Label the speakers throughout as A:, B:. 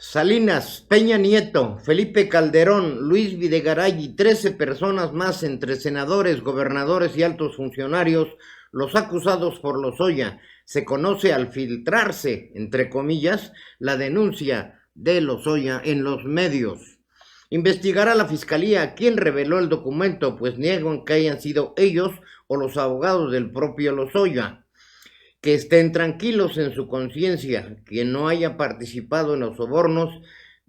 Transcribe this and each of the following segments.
A: Salinas, Peña Nieto, Felipe Calderón, Luis Videgaray y 13 personas más entre senadores, gobernadores y altos funcionarios, los acusados por Lozoya. Se conoce al filtrarse, entre comillas, la denuncia de Lozoya en los medios. Investigará la fiscalía quién reveló el documento, pues niegan que hayan sido ellos o los abogados del propio Lozoya. Que estén tranquilos en su conciencia, quien no haya participado en los sobornos,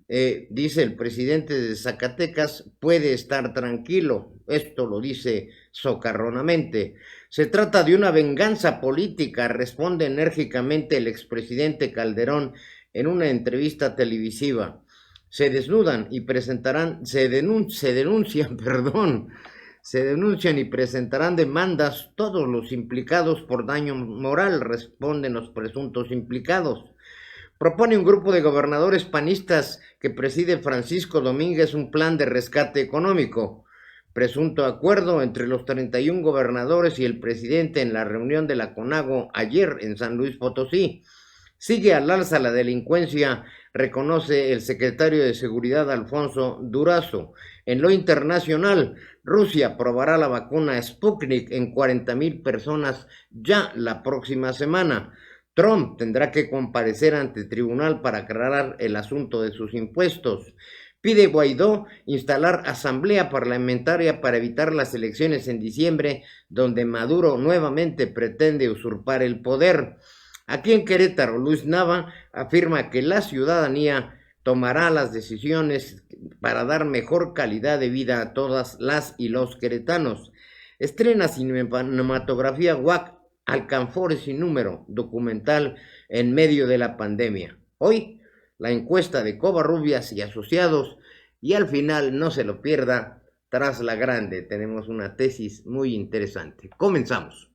A: dice el presidente de Zacatecas, puede estar tranquilo. Esto lo dice socarronamente. Se trata de una venganza política, responde enérgicamente el expresidente Calderón en una entrevista televisiva. Se desnudan y presentarán, se denuncian, perdón, se denuncian y presentarán demandas todos los implicados por daño moral, responden los presuntos implicados. Propone un grupo de gobernadores panistas que preside Francisco Domínguez un plan de rescate económico. Presunto acuerdo entre los 31 gobernadores y el presidente en la reunión de la CONAGO ayer en San Luis Potosí. Sigue al alza la delincuencia, reconoce el secretario de Seguridad Alfonso Durazo. En lo internacional, Rusia probará la vacuna Sputnik en 40,000 personas ya la próxima semana. Trump tendrá que comparecer ante tribunal para aclarar el asunto de sus impuestos. Pide Guaidó instalar asamblea parlamentaria para evitar las elecciones en diciembre, donde Maduro nuevamente pretende usurpar el poder. Aquí en Querétaro, Luis Nava afirma que la ciudadanía tomará las decisiones para dar mejor calidad de vida a todas las y los queretanos. Estrena cinematografía WAC, Alcanfores sin número, documental en medio de la pandemia. Hoy, la encuesta de Covarrubias y asociados, y al final, no se lo pierda, tras la grande, tenemos una tesis muy interesante. Comenzamos.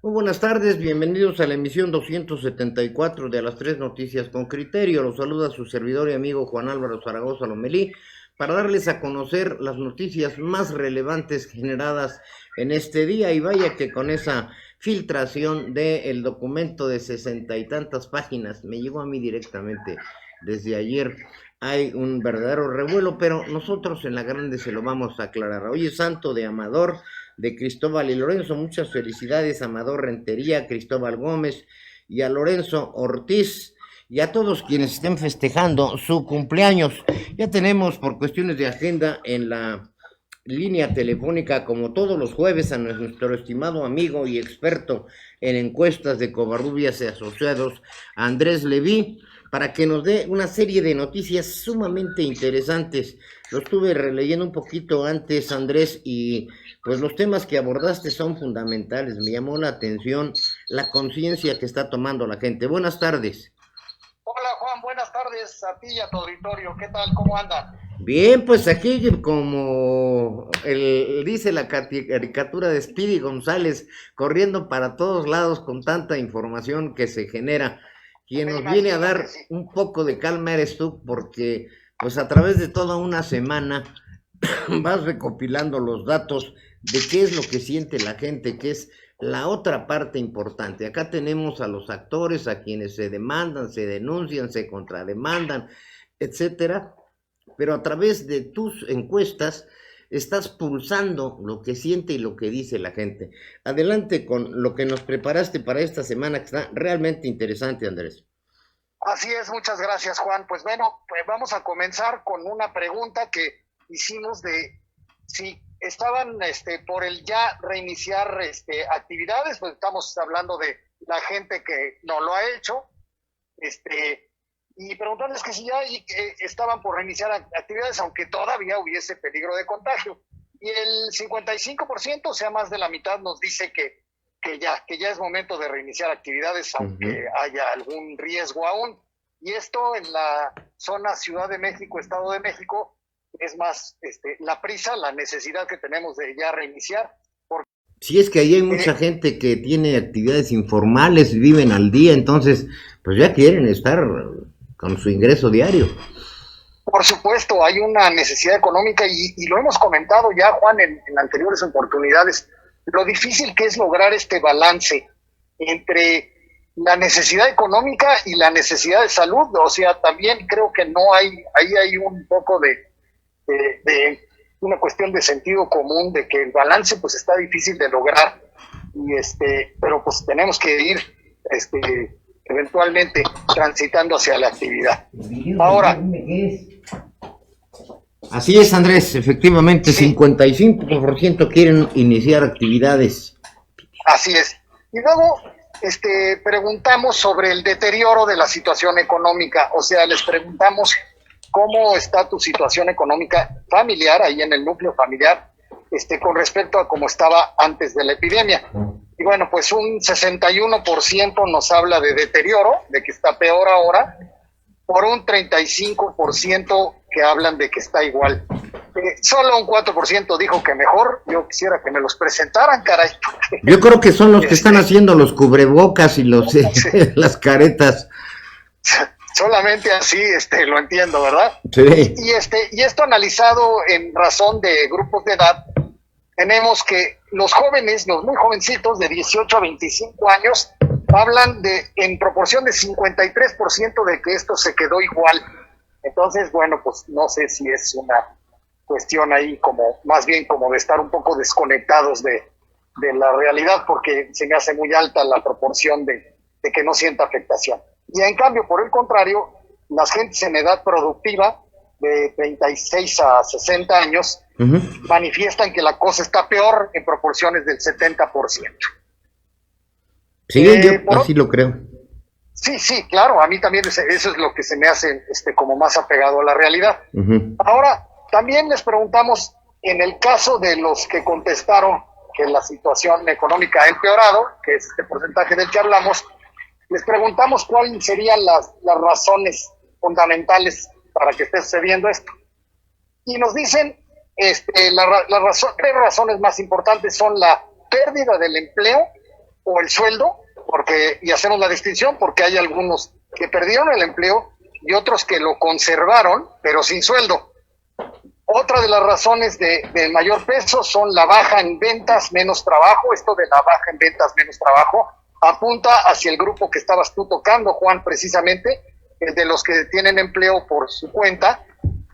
A: Muy buenas tardes, bienvenidos a la emisión 274 de A las 3 Noticias con Criterio. Los saluda su servidor y amigo Juan Álvaro Zaragoza Lomelí para darles a conocer las noticias más relevantes generadas en este día. Y vaya que con esa filtración del documento de 60 y tantas páginas, me llegó a mí directamente desde ayer, hay un verdadero revuelo, pero nosotros en la grande se lo vamos a aclarar. Hoy es santo de Amador, de Cristóbal y Lorenzo. Muchas felicidades a Amador Rentería, Cristóbal Gómez y a Lorenzo Ortiz y a todos quienes estén festejando su cumpleaños. Ya tenemos por cuestiones de agenda en la línea telefónica, como todos los jueves, a nuestro estimado amigo y experto en encuestas de Covarrubias y asociados, Andrés Leví, para que nos dé una serie de noticias sumamente interesantes. Lo estuve releyendo un poquito antes, Andrés, y pues los temas que abordaste son fundamentales. Me llamó la atención la conciencia que está tomando la gente. Buenas tardes.
B: Hola Juan, buenas tardes a ti y a tu auditorio. ¿Qué tal? ¿Cómo andan?
A: Bien, pues aquí como dice la caricatura de Speedy González, corriendo para todos lados con tanta información que se genera. Quien nos viene a dar un poco de calma eres tú, porque pues a través de toda una semana vas recopilando los datos de qué es lo que siente la gente, que es la otra parte importante. Acá tenemos a los actores, a quienes se demandan, se denuncian, se contrademandan, etcétera, pero a través de tus encuestas estás pulsando lo que siente y lo que dice la gente. Adelante con lo que nos preparaste para esta semana, que está realmente interesante, Andrés.
B: Así es, muchas gracias Juan. Pues bueno, pues vamos a comenzar con una pregunta que hicimos de si estaban por el ya reiniciar actividades. Pues estamos hablando de la gente que no lo ha hecho, y preguntarles que si ya estaban por reiniciar actividades, aunque todavía hubiese peligro de contagio. Y el 55%, o sea, más de la mitad, nos dice que ya es momento de reiniciar actividades, aunque haya algún riesgo aún. Y esto en la zona Ciudad de México, Estado de México, es más la prisa, la necesidad que tenemos de ya reiniciar.
A: Sí, es que ahí hay mucha gente que tiene actividades informales, viven al día, entonces pues ya quieren estar con su ingreso diario.
B: Por supuesto, hay una necesidad económica y lo hemos comentado ya, Juan, en anteriores oportunidades, lo difícil que es lograr este balance entre la necesidad económica y la necesidad de salud. O sea, también creo que no hay, ahí hay un poco de una cuestión de sentido común, de que el balance pues está difícil de lograr, pero pues tenemos que ir eventualmente transitando hacia la actividad. Ahora,
A: así es, Andrés, efectivamente, sí. 55% quieren iniciar actividades.
B: Así es. Y luego preguntamos sobre el deterioro de la situación económica, o sea, les preguntamos cómo está tu situación económica familiar, ahí en el núcleo familiar, con respecto a cómo estaba antes de la epidemia. Y bueno, pues un 61% nos habla de deterioro, de que está peor ahora, por un 35% que hablan de que está igual. Solo un 4% dijo que mejor. Yo quisiera que me los presentaran, caray.
A: Yo creo que son los que están haciendo los cubrebocas y los las caretas.
B: Solamente así lo entiendo, ¿verdad?
A: Sí.
B: Y esto analizado en razón de grupos de edad, tenemos que los jóvenes, los muy jovencitos de 18 a 25 años, hablan en proporción de 53% de que esto se quedó igual. Entonces, bueno, pues no sé si es una cuestión ahí como, más bien como de estar un poco desconectados de la realidad, porque se me hace muy alta la proporción de que no sienta afectación. Y en cambio, por el contrario, las gentes en edad productiva, de 36 a 60 años, manifiestan que la cosa está peor en proporciones del 70%.
A: Sí, yo así lo creo.
B: Sí, claro, a mí también eso es lo que se me hace como más apegado a la realidad. Ahora, también les preguntamos, en el caso de los que contestaron que la situación económica ha empeorado, que es este porcentaje del que hablamos, les preguntamos cuáles serían las razones fundamentales para que esté sucediendo esto. Y nos dicen, tres razones más importantes son la pérdida del empleo o el sueldo, y hacemos la distinción porque hay algunos que perdieron el empleo y otros que lo conservaron, pero sin sueldo. Otra de las razones de mayor peso son la baja en ventas, menos trabajo. Esto de la baja en ventas, menos trabajo, apunta hacia el grupo que estabas tú tocando, Juan, precisamente, el de los que tienen empleo por su cuenta,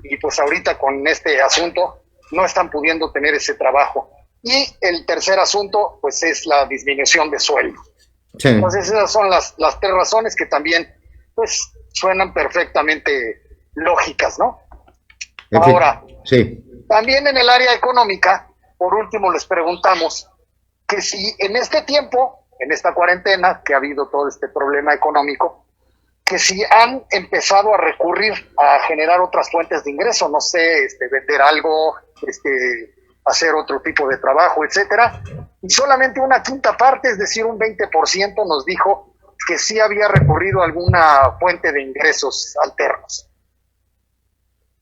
B: y pues ahorita con este asunto no están pudiendo tener ese trabajo. Y el tercer asunto, pues es la disminución de sueldo. Sí. Entonces esas son las tres razones que también, pues, suenan perfectamente lógicas, ¿no? Ahora, sí. También en el área económica, por último les preguntamos que si en este tiempo, en esta cuarentena, que ha habido todo este problema económico, que si han empezado a recurrir a generar otras fuentes de ingreso, no sé, vender algo, hacer otro tipo de trabajo, etcétera. Y solamente una quinta parte, es decir, un 20% nos dijo que sí había recurrido a alguna fuente de ingresos alternos.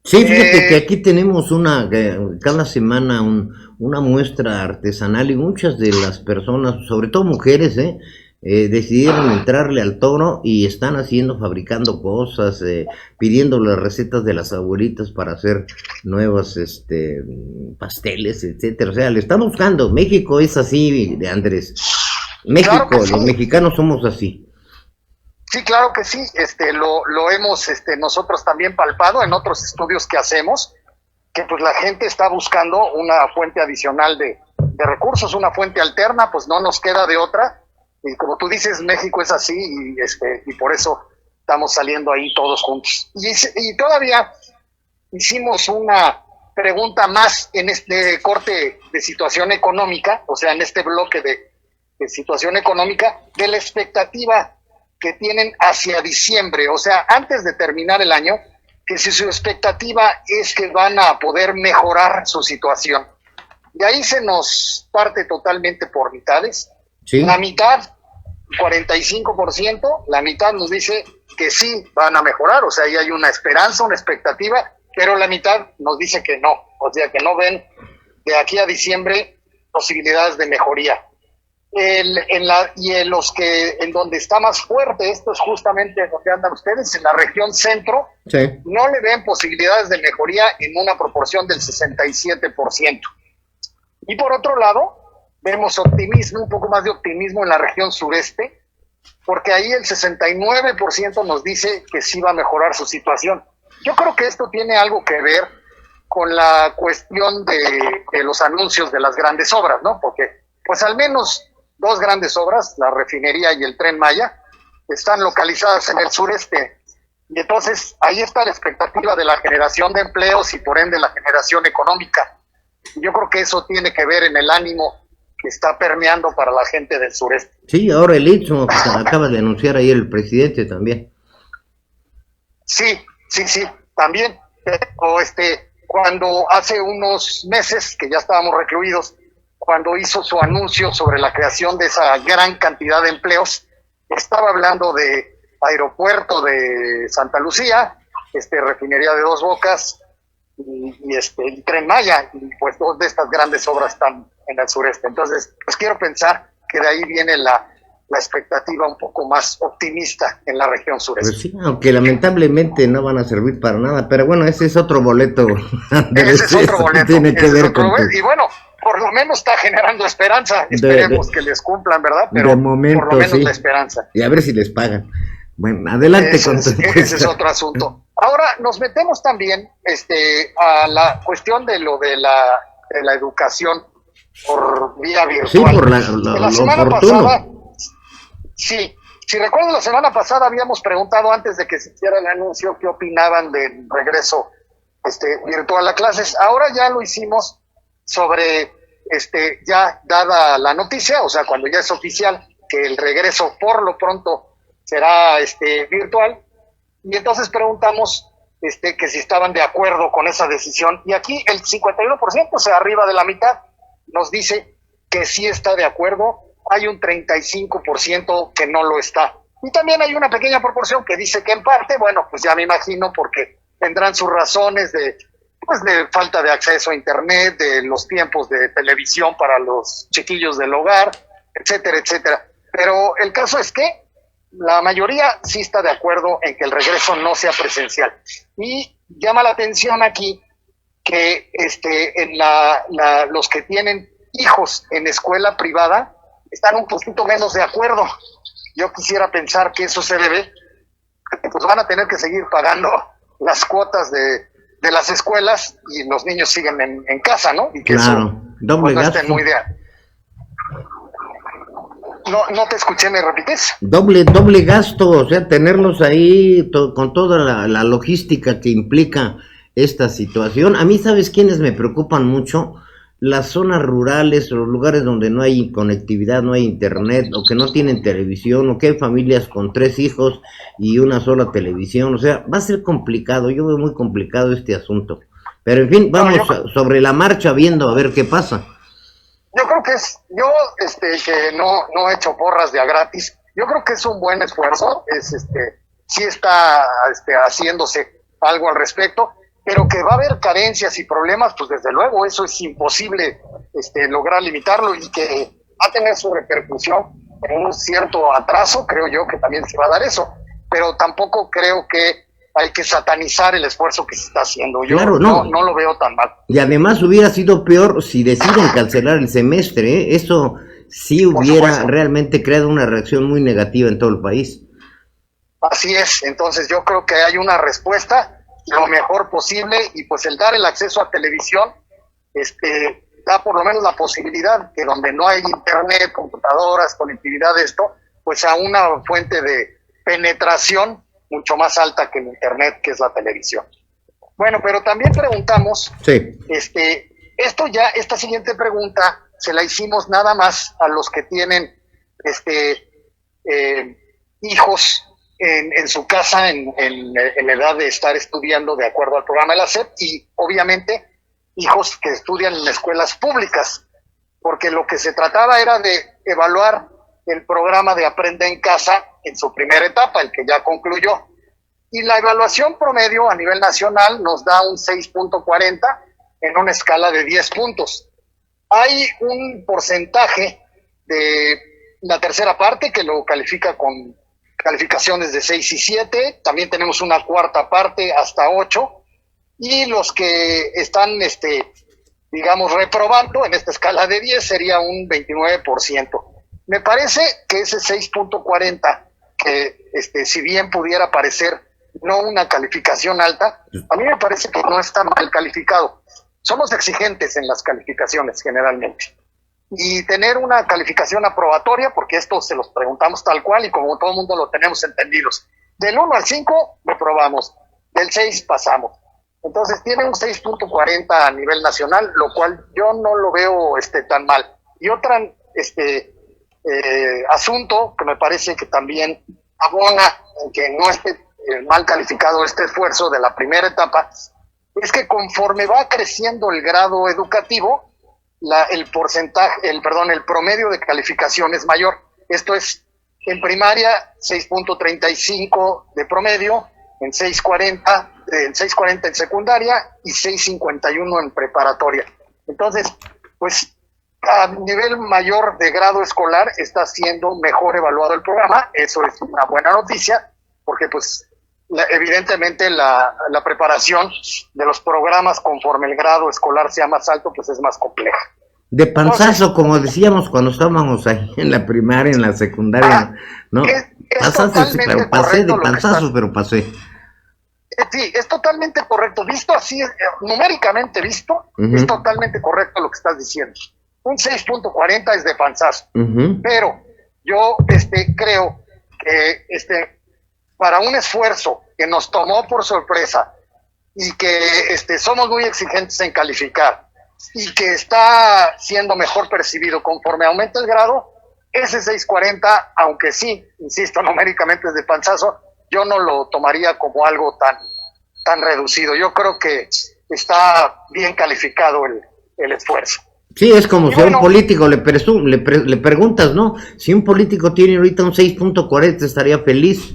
A: Sí, fíjate que aquí tenemos cada semana una muestra artesanal y muchas de las personas, sobre todo mujeres, decidieron entrarle al toro y están fabricando cosas, pidiendo las recetas de las abuelitas para hacer nuevos pasteles, etcétera. O sea, le están buscando. México es así, de Andrés. México, claro, sí. Los mexicanos somos así.
B: Sí, claro que sí. Lo hemos nosotros también palpado en otros estudios que hacemos, que pues la gente está buscando una fuente adicional de recursos, una fuente alterna, pues no nos queda de otra. Y como tú dices, México es así y por eso estamos saliendo ahí todos juntos. Y todavía hicimos una pregunta más en este corte de situación económica, o sea, en este bloque de situación económica, de la expectativa que tienen hacia diciembre, o sea, antes de terminar el año, que si su expectativa es que van a poder mejorar su situación. Y ahí se nos parte totalmente por mitades. ¿Sí? La mitad, 45%, la mitad nos dice que sí van a mejorar, o sea, ahí hay una esperanza, una expectativa, pero la mitad nos dice que no, o sea que no ven de aquí a diciembre posibilidades de mejoría. En donde está más fuerte, esto es justamente donde andan ustedes, en la región centro,
A: Sí.
B: no le ven posibilidades de mejoría en una proporción del 67%. Y por otro lado, vemos optimismo, un poco más de optimismo en la región sureste, porque ahí el 69% nos dice que sí va a mejorar su situación. Yo creo que esto tiene algo que ver con la cuestión de los anuncios de las grandes obras, ¿no? Porque pues al menos 2 grandes obras, la refinería y el Tren Maya, están localizadas en el sureste. Y entonces ahí está la expectativa de la generación de empleos y por ende la generación económica. Yo creo que eso tiene que ver en el ánimo que está permeando para la gente del sureste.
A: Sí, ahora el Istmo, que acaba de anunciar ayer el presidente también.
B: Sí, también. Pero cuando hace unos meses, que ya estábamos recluidos, cuando hizo su anuncio sobre la creación de esa gran cantidad de empleos, estaba hablando de aeropuerto de Santa Lucía, refinería de Dos Bocas y Tren Maya, y pues 2 de estas grandes obras están en el sureste. Entonces, pues quiero pensar que de ahí viene la expectativa un poco más optimista en la región sureste.
A: Pues sí, aunque lamentablemente no van a servir para nada, pero bueno, ese es otro boleto.
B: Ese es otro boleto.
A: Tiene que ver con
B: y bueno, por lo menos está generando esperanza. Esperemos que les cumplan, ¿verdad? Pero
A: de momento,
B: por lo menos
A: sí.
B: La esperanza.
A: Y a ver si les pagan. Bueno, adelante con tu encuesta.
B: Ese es otro asunto. Ahora nos metemos también a la cuestión de lo de la educación por vía virtual.
A: Sí, por
B: la semana
A: oportuno.
B: pasada, sí, si recuerdo, la semana pasada habíamos preguntado antes de que se hiciera el anuncio qué opinaban del regreso virtual a clases. Ahora ya lo hicimos sobre ya dada la noticia, o sea, cuando ya es oficial que el regreso por lo pronto será virtual, y entonces preguntamos que si estaban de acuerdo con esa decisión, y aquí el 51%, o sea, arriba de la mitad, nos dice que sí está de acuerdo. Hay un 35% que no lo está, y también hay una pequeña proporción que dice que en parte, bueno, pues ya me imagino, porque tendrán sus razones de falta de acceso a internet, de los tiempos de televisión para los chiquillos del hogar, etcétera, etcétera. Pero el caso es que la mayoría sí está de acuerdo en que el regreso no sea presencial. Y llama la atención aquí que en los que tienen hijos en escuela privada están un poquito menos de acuerdo. Yo quisiera pensar que eso se debe, pues van a tener que seguir pagando las cuotas de las escuelas y los niños siguen en casa, ¿no? Y que
A: claro,
B: eso
A: doble
B: pues, no
A: gasto.
B: muy ideal. No te escuché, ¿me repites?
A: Doble gasto, o sea, tenerlos ahí con toda la logística que implica esta situación. A mí, ¿sabes quiénes me preocupan mucho? Las zonas rurales, los lugares donde no hay conectividad, no hay internet, o que no tienen televisión, o que hay familias con 3 hijos y una sola televisión. O sea, va a ser complicado, yo veo muy complicado este asunto. Pero en fin, vamos sobre la marcha viendo a ver qué pasa.
B: Yo creo que que no he hecho porras de a gratis, yo creo que es un buen esfuerzo, sí está haciéndose algo al respecto, pero que va a haber carencias y problemas, pues desde luego eso es imposible lograr limitarlo, y que va a tener su repercusión en un cierto atraso, creo yo que también se va a dar eso, pero tampoco creo que hay que satanizar el esfuerzo que se está haciendo. Yo
A: claro,
B: no lo veo tan mal.
A: Y además hubiera sido peor si deciden cancelar el semestre, ¿eh? Eso sí hubiera realmente creado una reacción muy negativa en todo el país.
B: Así es, entonces yo creo que hay una respuesta lo mejor posible, y pues el dar el acceso a televisión da por lo menos la posibilidad que donde no hay internet, computadoras, conectividad de esto, pues a una fuente de penetración mucho más alta que el internet, que es la televisión. Bueno, pero también preguntamos,
A: sí.
B: Esta siguiente pregunta se la hicimos nada más a los que tienen hijos en su casa en edad de estar estudiando de acuerdo al programa de la SEP, y obviamente hijos que estudian en escuelas públicas, porque lo que se trataba era de evaluar el programa de Aprende en Casa en su primera etapa, el que ya concluyó. Y la evaluación promedio a nivel nacional nos da un 6.40 en una escala de 10 puntos. Hay un porcentaje de la tercera parte que lo califica con calificaciones de 6 y 7, también tenemos una cuarta parte hasta 8, y los que están, digamos, reprobando en esta escala de 10 sería un 29%. Me parece que ese 6.40, que si bien pudiera parecer no una calificación alta, a mí me parece que no está mal calificado. Somos exigentes en las calificaciones generalmente. Y tener una calificación aprobatoria, porque esto se los preguntamos tal cual y como todo el mundo lo tenemos entendidos. Del 1 al 5 reprobamos, del 6 pasamos. Entonces tiene un 6.40 a nivel nacional, lo cual yo no lo veo tan mal. Y otro asunto que me parece que también abona que no esté mal calificado este esfuerzo de la primera etapa, es que conforme va creciendo el grado educativo, el promedio de calificación es mayor. Esto es, en primaria, 6.35 de promedio, en 6.40 en secundaria y 6.51 en preparatoria. Entonces, pues, a nivel mayor de grado escolar está siendo mejor evaluado el programa. Eso es una buena noticia, porque pues evidentemente la preparación de los programas conforme el grado escolar sea más alto, pues es más compleja.
A: De panzazo, entonces, como decíamos cuando estábamos ahí en la primaria, en la secundaria, ¿no? Pasé de panzazos, pero pasé.
B: Sí, es totalmente correcto. Visto así, numéricamente visto, es totalmente correcto lo que estás diciendo. Un 6.40 es de panzazo. Pero yo creo que para un esfuerzo que nos tomó por sorpresa y que somos muy exigentes en calificar y que está siendo mejor percibido conforme aumenta el grado, ese 6.40, aunque sí, insisto, numéricamente es de panzazo, yo no lo tomaría como algo tan reducido. Yo creo que está bien calificado el esfuerzo.
A: Sí, es como si a un político le preguntas, ¿no? Si un político tiene ahorita un 6.40 estaría feliz.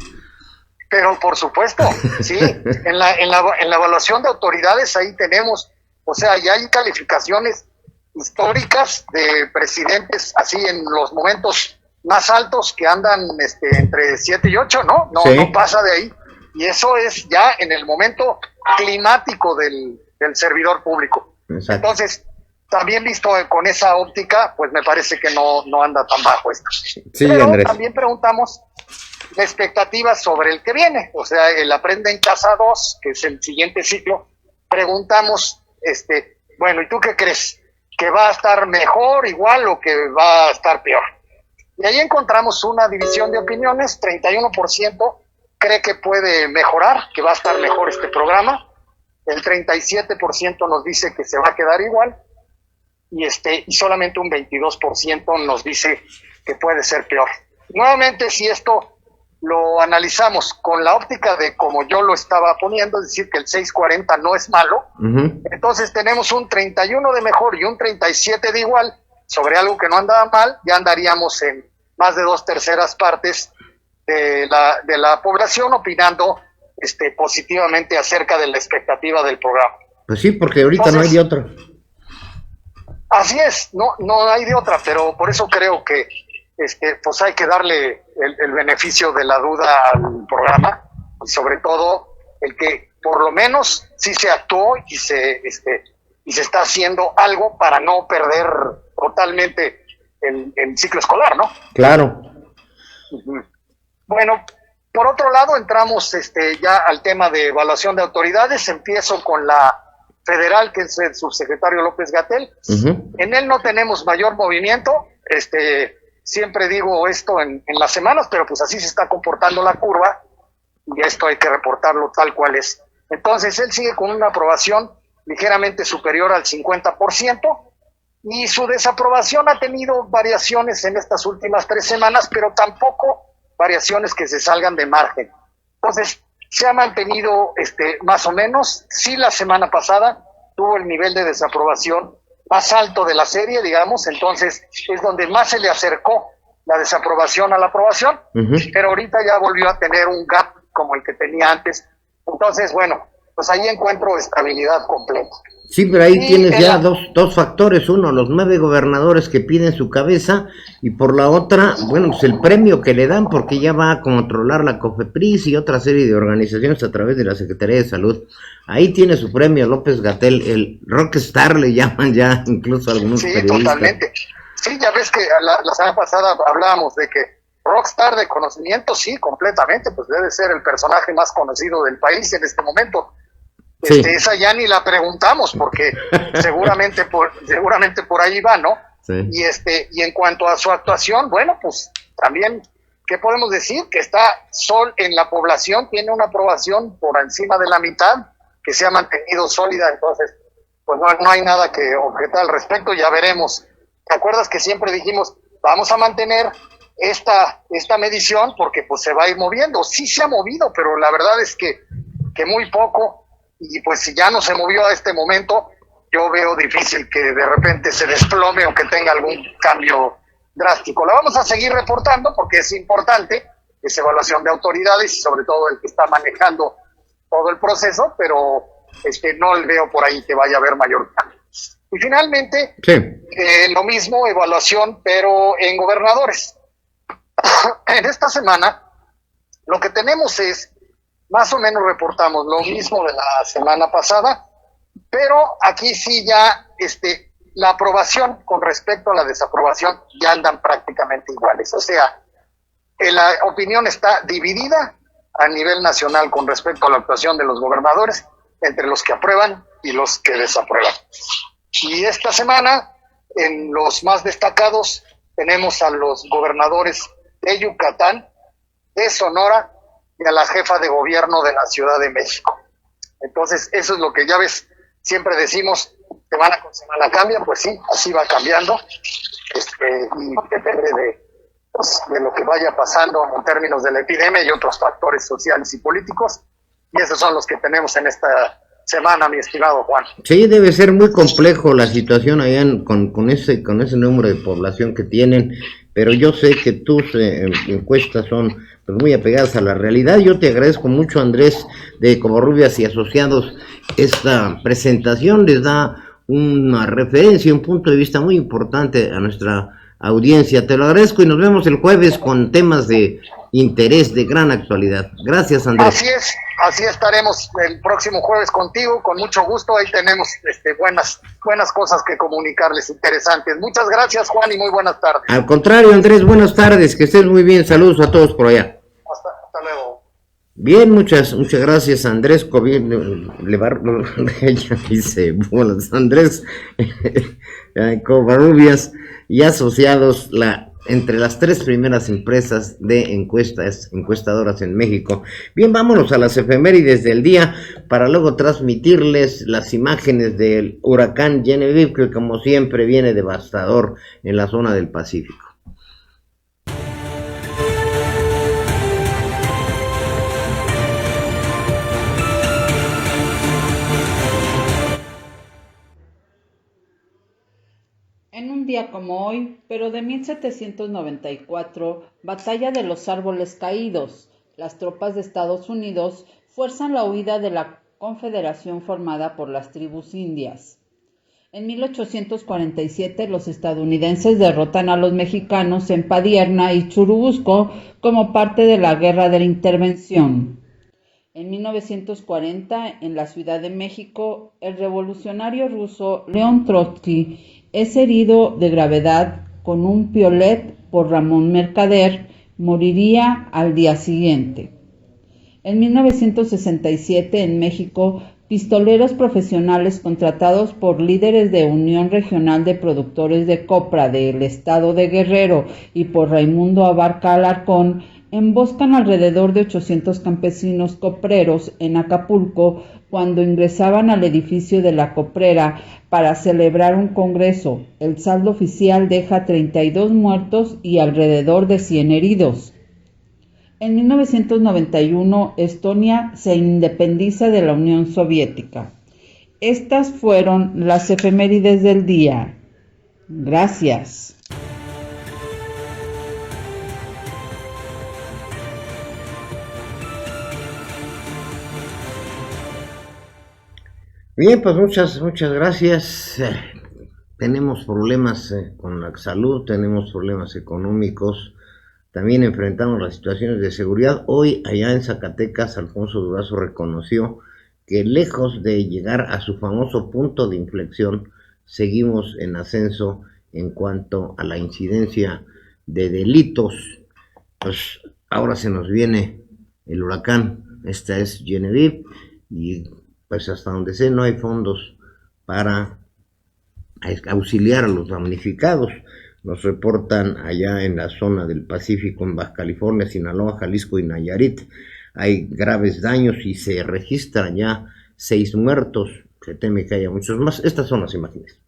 B: Pero por supuesto, sí, en la evaluación de autoridades ahí tenemos, o sea, ya hay calificaciones históricas de presidentes así en los momentos más altos que andan entre 7 y 8, ¿no? No, sí. No pasa de ahí. Y eso es ya en el momento climático del servidor público. Exacto. Entonces, también visto con esa óptica, pues me parece que no anda tan bajo esto. Sí, pero Andrés, también preguntamos la expectativa sobre el que viene, o sea, el Aprende en Casa 2, que es el siguiente ciclo. Preguntamos, bueno, ¿y tú qué crees? ¿Que va a estar mejor, igual o que va a estar peor? Y ahí encontramos una división de opiniones. 31% cree que puede mejorar, que va a estar mejor este programa. El 37% nos dice que se va a quedar igual. Y solamente un 22% nos dice que puede ser peor. Nuevamente, si esto lo analizamos con la óptica de como yo lo estaba poniendo, es decir, que el 6.40 no es malo, entonces tenemos un 31 de mejor y un 37 de igual sobre algo que no andaba mal, ya andaríamos en más de 2/3 partes de la población opinando positivamente acerca de la expectativa del programa.
A: Pues sí, porque ahorita entonces, no hay de otra.
B: Así es, no hay de otra, pero por eso creo que pues hay que darle el beneficio de la duda al programa, y sobre todo el que por lo menos sí se actuó y se está haciendo algo para no perder totalmente el ciclo escolar, ¿no?
A: Claro.
B: Bueno, por otro lado entramos ya al tema de evaluación de autoridades. Empiezo con la federal, que es el subsecretario López-Gatell. En él no tenemos mayor movimiento. Siempre digo esto en las semanas, pero pues así se está comportando la curva y esto hay que reportarlo tal cual es. Entonces él sigue con una aprobación ligeramente superior al 50% y su desaprobación ha tenido variaciones en estas últimas 3 semanas, pero tampoco variaciones que se salgan de margen. Entonces se ha mantenido más o menos. Sí, la semana pasada tuvo el nivel de desaprobación más alto de la serie, digamos, entonces es donde más se le acercó la desaprobación a la aprobación, pero ahorita ya volvió a tener un gap como el que tenía antes. Entonces, bueno, pues ahí encuentro estabilidad completa.
A: Sí, pero ahí tienes ya dos factores. Uno, los 9 gobernadores que piden su cabeza, y por la otra, bueno, pues el premio que le dan, porque ya va a controlar la COFEPRIS y otra serie de organizaciones a través de la Secretaría de Salud. Ahí tiene su premio López-Gatell, el rockstar le llaman ya incluso algunos periodistas. Sí,
B: totalmente. Sí, ya ves que la semana pasada hablábamos de que rockstar de conocimiento, sí, completamente, pues debe ser el personaje más conocido del país en este momento.
A: Sí.
B: Esa ya ni la preguntamos porque seguramente por ahí va, ¿no?
A: Sí.
B: Y en cuanto a su actuación, bueno, pues también, ¿qué podemos decir? Que está en la población, tiene una aprobación por encima de la mitad, que se ha mantenido sólida, entonces, pues no hay nada que objetar al respecto, ya veremos. ¿Te acuerdas que siempre dijimos, vamos a mantener esta medición porque pues se va a ir moviendo? Sí se ha movido, pero la verdad es que muy poco. Y pues si ya no se movió a este momento, yo veo difícil que de repente se desplome o que tenga algún cambio drástico. La vamos a seguir reportando porque es importante, es evaluación de autoridades y sobre todo el que está manejando todo el proceso, pero no veo por ahí que vaya a haber mayor cambio. Y finalmente,
A: sí.
B: Lo mismo, evaluación, pero en gobernadores. En esta semana, lo que tenemos es, más o menos reportamos lo mismo de la semana pasada, pero aquí sí ya la aprobación con respecto a la desaprobación ya andan prácticamente iguales. O sea, la opinión está dividida a nivel nacional con respecto a la actuación de los gobernadores entre los que aprueban y los que desaprueban. Y esta semana, en los más destacados, tenemos a los gobernadores de Yucatán, de Sonora, y a la jefa de gobierno de la Ciudad de México. Entonces, eso es lo que ya ves, siempre decimos, semana con semana cambia, pues sí, así va cambiando, y depende de lo que vaya pasando en términos de la epidemia y otros factores sociales y políticos, y esos son los que tenemos en esta semana, mi estimado Juan.
A: Sí, debe ser muy complejo la situación allá con ese número de población que tienen, pero yo sé que tus encuestas son pues muy apegadas a la realidad. Yo te agradezco mucho, Andrés, de Covarrubias y Asociados, esta presentación les da una referencia, un punto de vista muy importante a nuestra audiencia. Te lo agradezco y nos vemos el jueves con temas de interés, de gran actualidad. Gracias, Andrés.
B: Así estaremos el próximo jueves contigo, con mucho gusto. Ahí tenemos buenas cosas que comunicarles, interesantes. Muchas gracias, Juan, y muy buenas tardes.
A: Al contrario, Andrés, buenas tardes, que estés muy bien. Saludos a todos por allá.
B: Hasta luego.
A: Bien, muchas gracias, Andrés Andrés Covarrubias y Asociados, entre las 3 primeras empresas de encuestadoras en México. Bien, vámonos a las efemérides del día para luego transmitirles las imágenes del huracán Genevieve, que como siempre viene devastador en la zona del Pacífico.
C: En un día como hoy, pero de 1794, Batalla de los Árboles Caídos, las tropas de Estados Unidos fuerzan la huida de la confederación formada por las tribus indias. En 1847, los estadounidenses derrotan a los mexicanos en Padierna y Churubusco como parte de la Guerra de la Intervención. En 1940, en la Ciudad de México, el revolucionario ruso León Trotsky es herido de gravedad con un piolet por Ramón Mercader, moriría al día siguiente. En 1967, en México, pistoleros profesionales contratados por líderes de Unión Regional de Productores de Copra del estado de Guerrero y por Raimundo Abarca Alarcón, emboscan alrededor de 800 campesinos copreros en Acapulco cuando ingresaban al edificio de la coprera para celebrar un congreso. El saldo oficial deja 32 muertos y alrededor de 100 heridos. En 1991, Estonia se independiza de la Unión Soviética. Estas fueron las efemérides del día. Gracias.
A: Bien, pues muchas gracias. Tenemos problemas con la salud, tenemos problemas económicos, también enfrentamos las situaciones de seguridad. Hoy, allá en Zacatecas, Alfonso Durazo reconoció que lejos de llegar a su famoso punto de inflexión, seguimos en ascenso en cuanto a la incidencia de delitos. Pues ahora se nos viene el huracán, esta es Genevieve, y pues hasta donde sé no hay fondos para auxiliar a los damnificados. Nos reportan allá en la zona del Pacífico, en Baja California, Sinaloa, Jalisco y Nayarit, hay graves daños y se registran ya 6 muertos, se teme que haya muchos más. Estas son las imágenes.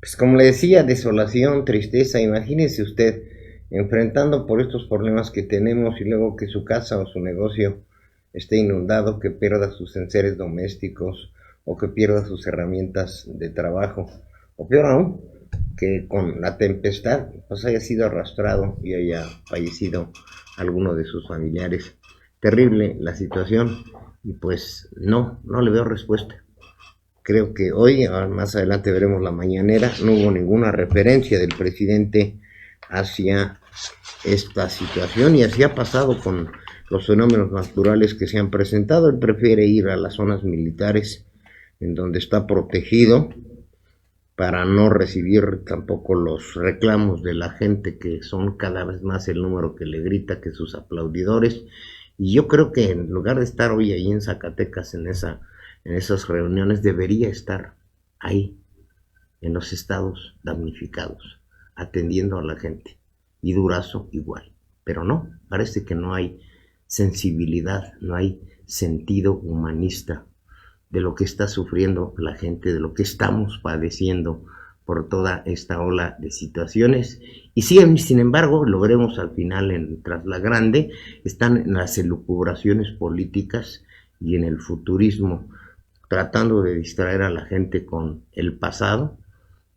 A: Pues como le decía, desolación, tristeza. Imagínese usted enfrentando por estos problemas que tenemos y luego que su casa o su negocio esté inundado, que pierda sus enseres domésticos o que pierda sus herramientas de trabajo, o peor aún, que con la tempestad pues haya sido arrastrado y haya fallecido alguno de sus familiares. Terrible la situación y pues no le veo respuesta. Creo que hoy, más adelante veremos la mañanera, no hubo ninguna referencia del presidente hacia esta situación, y así ha pasado con los fenómenos naturales que se han presentado. Él prefiere ir a las zonas militares en donde está protegido para no recibir tampoco los reclamos de la gente, que son cada vez más el número que le grita que sus aplaudidores. Y yo creo que en lugar de estar hoy ahí en Zacatecas en esas reuniones, debería estar ahí, en los estados damnificados, atendiendo a la gente. Y Durazo igual. Pero no, parece que no hay sensibilidad, no hay sentido humanista de lo que está sufriendo la gente, de lo que estamos padeciendo por toda esta ola de situaciones. Y sí, sin embargo, lo veremos al final tras la grande, están en las elucubraciones políticas y en el futurismo, tratando de distraer a la gente con el pasado.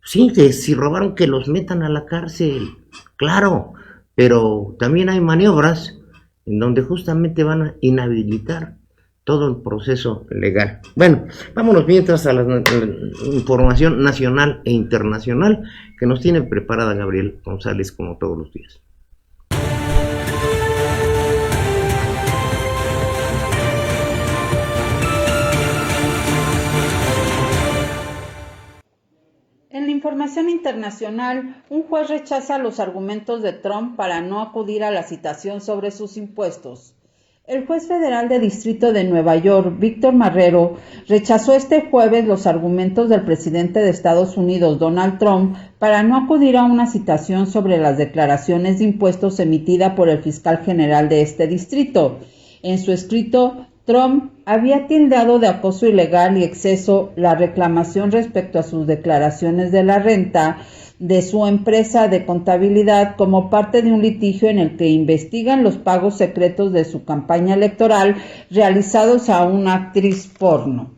A: Sí, que si robaron, que los metan a la cárcel, claro, pero también hay maniobras en donde justamente van a inhabilitar todo el proceso legal. Bueno, vámonos mientras a la información nacional e internacional que nos tiene preparada Gabriel González como todos los días.
C: En la información internacional, un juez rechaza los argumentos de Trump para no acudir a la citación sobre sus impuestos. El juez federal de distrito de Nueva York, Víctor Marrero, rechazó este jueves los argumentos del presidente de Estados Unidos, Donald Trump, para no acudir a una citación sobre las declaraciones de impuestos emitida por el fiscal general de este distrito. En su escrito, Trump había tildado de acoso ilegal y exceso la reclamación respecto a sus declaraciones de la renta de su empresa de contabilidad como parte de un litigio en el que investigan los pagos secretos de su campaña electoral realizados a una actriz porno.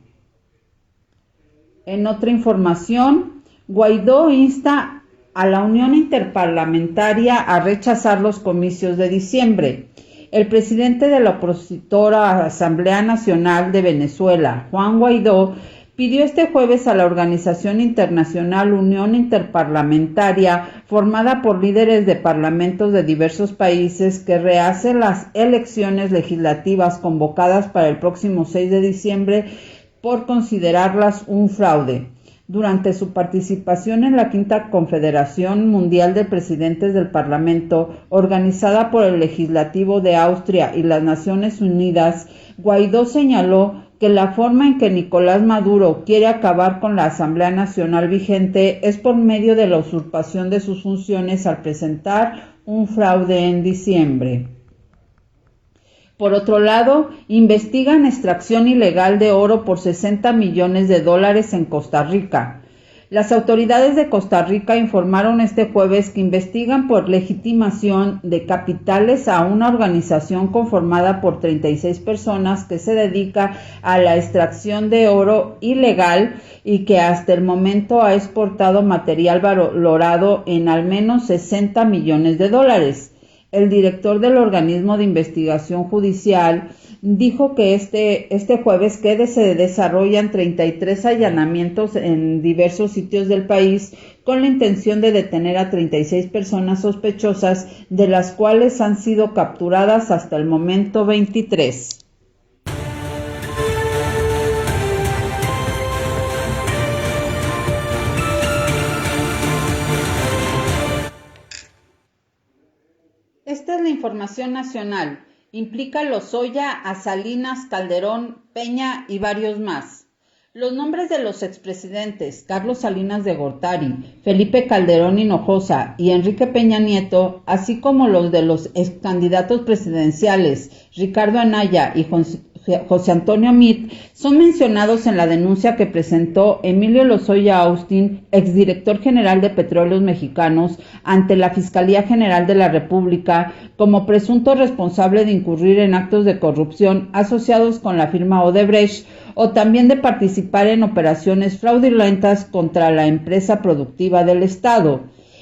C: En otra información, Guaidó insta a la Unión Interparlamentaria a rechazar los comicios de diciembre. El presidente de la opositora Asamblea Nacional de Venezuela, Juan Guaidó, pidió este jueves a la organización internacional Unión Interparlamentaria, formada por líderes de parlamentos de diversos países, que rehace las elecciones legislativas convocadas para el próximo 6 de diciembre por considerarlas un fraude. Durante su participación en la Quinta Confederación Mundial de Presidentes del Parlamento, organizada por el Legislativo de Austria y las Naciones Unidas, Guaidó señaló que la forma en que Nicolás Maduro quiere acabar con la Asamblea Nacional vigente es por medio de la usurpación de sus funciones al presentar un fraude en diciembre. Por otro lado, investigan extracción ilegal de oro por $60 millones en Costa Rica. Las autoridades de Costa Rica informaron este jueves que investigan por legitimación de capitales a una organización conformada por 36 personas que se dedica a la extracción de oro ilegal y que hasta el momento ha exportado material valorado en al menos $60 millones. El director del organismo de investigación judicial dijo que este jueves que se desarrollan 33 allanamientos en diversos sitios del país con la intención de detener a 36 personas sospechosas, de las cuales han sido capturadas hasta el momento 23. Esta es la información nacional. Implica Lozoya, a Salinas, Calderón, Peña y varios más. Los nombres de los expresidentes Carlos Salinas de Gortari, Felipe Calderón Hinojosa y Enrique Peña Nieto, así como los de los excandidatos presidenciales Ricardo Anaya y José Antonio Meade, son mencionados en la denuncia que presentó Emilio Lozoya Austin, exdirector general de Petróleos Mexicanos, ante la Fiscalía General de la República como presunto responsable de incurrir en actos de corrupción asociados con la firma Odebrecht o también de participar en operaciones fraudulentas contra la empresa productiva del Estado.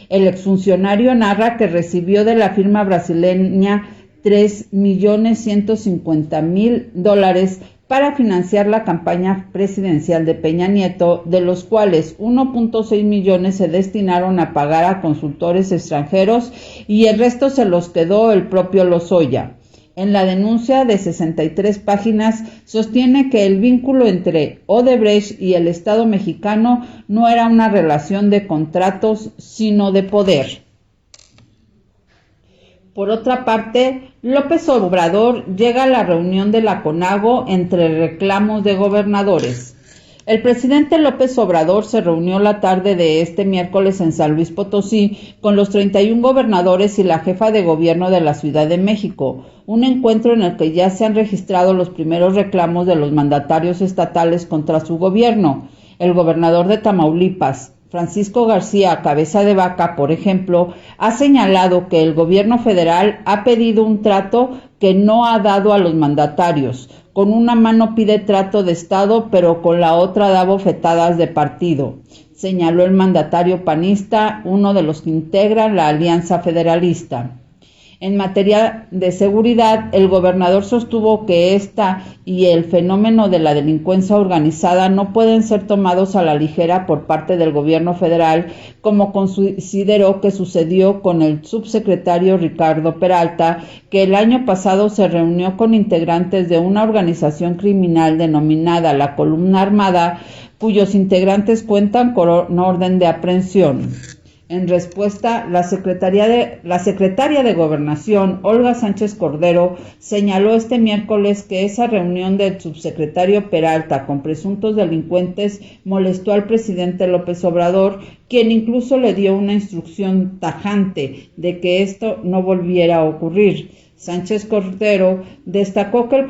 C: El exfuncionario narra que recibió de la firma brasileña $3.150.000 para financiar la campaña presidencial de Peña Nieto, de los cuales 1.6 millones se destinaron a pagar a consultores extranjeros y el resto se los quedó el propio Lozoya. En la denuncia de 63 páginas sostiene que el vínculo entre Odebrecht y el Estado mexicano no era una relación de contratos, sino de poder. Por otra parte, López Obrador llega a la reunión de la CONAGO entre reclamos de gobernadores. El presidente López Obrador se reunió la tarde de este miércoles en San Luis Potosí con los 31 gobernadores y la jefa de gobierno de la Ciudad de México, un encuentro en el que ya se han registrado los primeros reclamos de los mandatarios estatales contra su gobierno. El gobernador de Tamaulipas, Francisco García Cabeza de Vaca, por ejemplo, ha señalado que el gobierno federal ha pedido un trato que no ha dado a los mandatarios. Con una mano pide trato de Estado, pero con la otra da bofetadas de partido, señaló el mandatario panista, uno de los que integran la Alianza Federalista. En materia de seguridad, el gobernador sostuvo que esta y el fenómeno de la delincuencia organizada no pueden ser tomados a la ligera por parte del gobierno federal, como consideró que sucedió con el subsecretario Ricardo Peralta, que el año pasado se reunió con integrantes de una organización criminal denominada la Columna Armada, cuyos integrantes cuentan con orden de aprehensión. En respuesta, la secretaria de Gobernación, Olga Sánchez Cordero, señaló este miércoles que esa reunión del subsecretario Peralta con presuntos delincuentes molestó al presidente López Obrador, quien incluso le dio una instrucción tajante de que esto no volviera a ocurrir. Sánchez Cordero destacó que el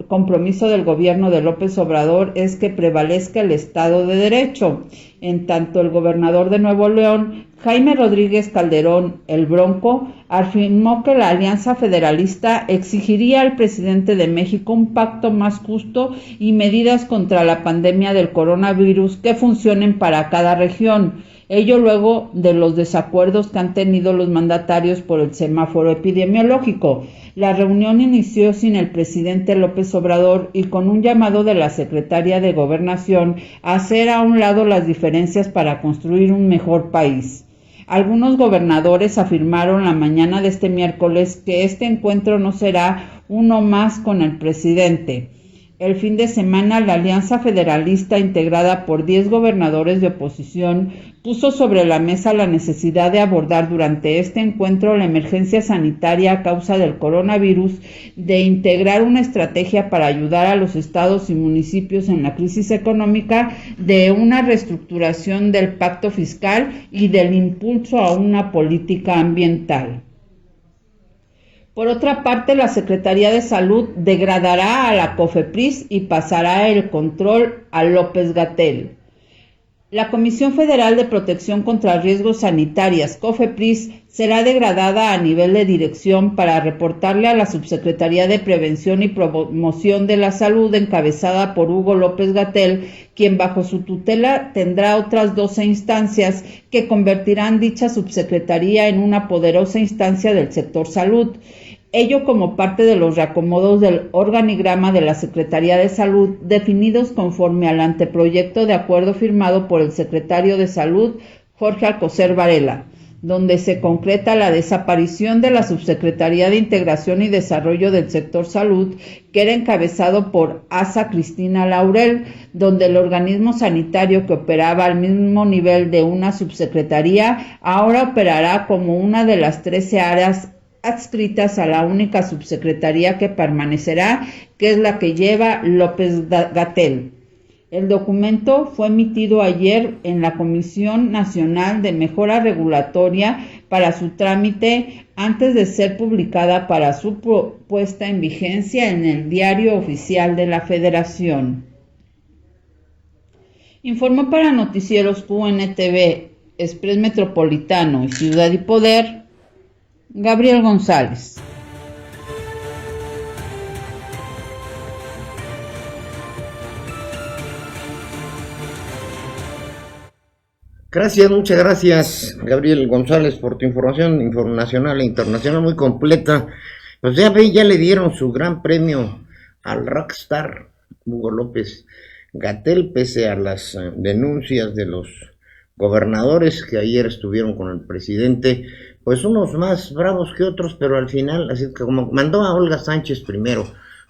C: compromiso del gobierno de López Obrador es que prevalezca el Estado de Derecho. En tanto, el gobernador de Nuevo León, Jaime Rodríguez Calderón, el Bronco, afirmó que la Alianza Federalista exigiría al presidente de México un pacto más justo y medidas contra la pandemia del coronavirus que funcionen para cada región. Ello luego de los desacuerdos que han tenido los mandatarios por el semáforo epidemiológico. La reunión inició sin el presidente López Obrador y con un llamado de la secretaria de Gobernación a hacer a un lado las diferencias para construir un mejor país. Algunos gobernadores afirmaron la mañana de este miércoles que este encuentro no será uno más con el presidente. El fin de semana, la Alianza Federalista, integrada por 10 gobernadores de oposición, puso sobre la mesa la necesidad de abordar durante este encuentro la emergencia sanitaria a causa del coronavirus, de integrar una estrategia para ayudar a los estados y municipios en la crisis económica, de una reestructuración del pacto fiscal y del impulso a una política ambiental. Por otra parte, la Secretaría de Salud degradará a la COFEPRIS y pasará el control a López-Gatell. La Comisión Federal de Protección contra Riesgos Sanitarias, COFEPRIS, será degradada a nivel de dirección para reportarle a la Subsecretaría de Prevención y Promoción de la Salud, encabezada por Hugo López-Gatell, quien bajo su tutela tendrá otras 12 instancias que convertirán dicha subsecretaría en una poderosa instancia del sector salud. Ello como parte de los reacomodos del organigrama de la Secretaría de Salud, definidos conforme al anteproyecto de acuerdo firmado por el secretario de Salud, Jorge Alcocer Varela, donde se concreta la desaparición de la Subsecretaría de Integración y Desarrollo del Sector Salud, que era encabezado por Asa Cristina Laurel, donde el organismo sanitario que operaba al mismo nivel de una subsecretaría ahora operará como una de las 13 áreas adscritas a la única subsecretaría que permanecerá, que es la que lleva López-Gatell. El documento fue emitido ayer en la Comisión Nacional de Mejora Regulatoria para su trámite antes de ser publicada para su puesta en vigencia en el Diario Oficial de la Federación. Informó para Noticieros QNTV, Express Metropolitano y Ciudad y Poder, Gabriel González.
A: Gracias, muchas gracias, Gabriel González, por tu información nacional e internacional muy completa. Pues ya ve, ya le dieron su gran premio al rockstar Hugo López-Gatell, pese a las denuncias de los gobernadores que ayer estuvieron con el presidente, pues unos más bravos que otros, pero al final, así que como mandó a Olga Sánchez primero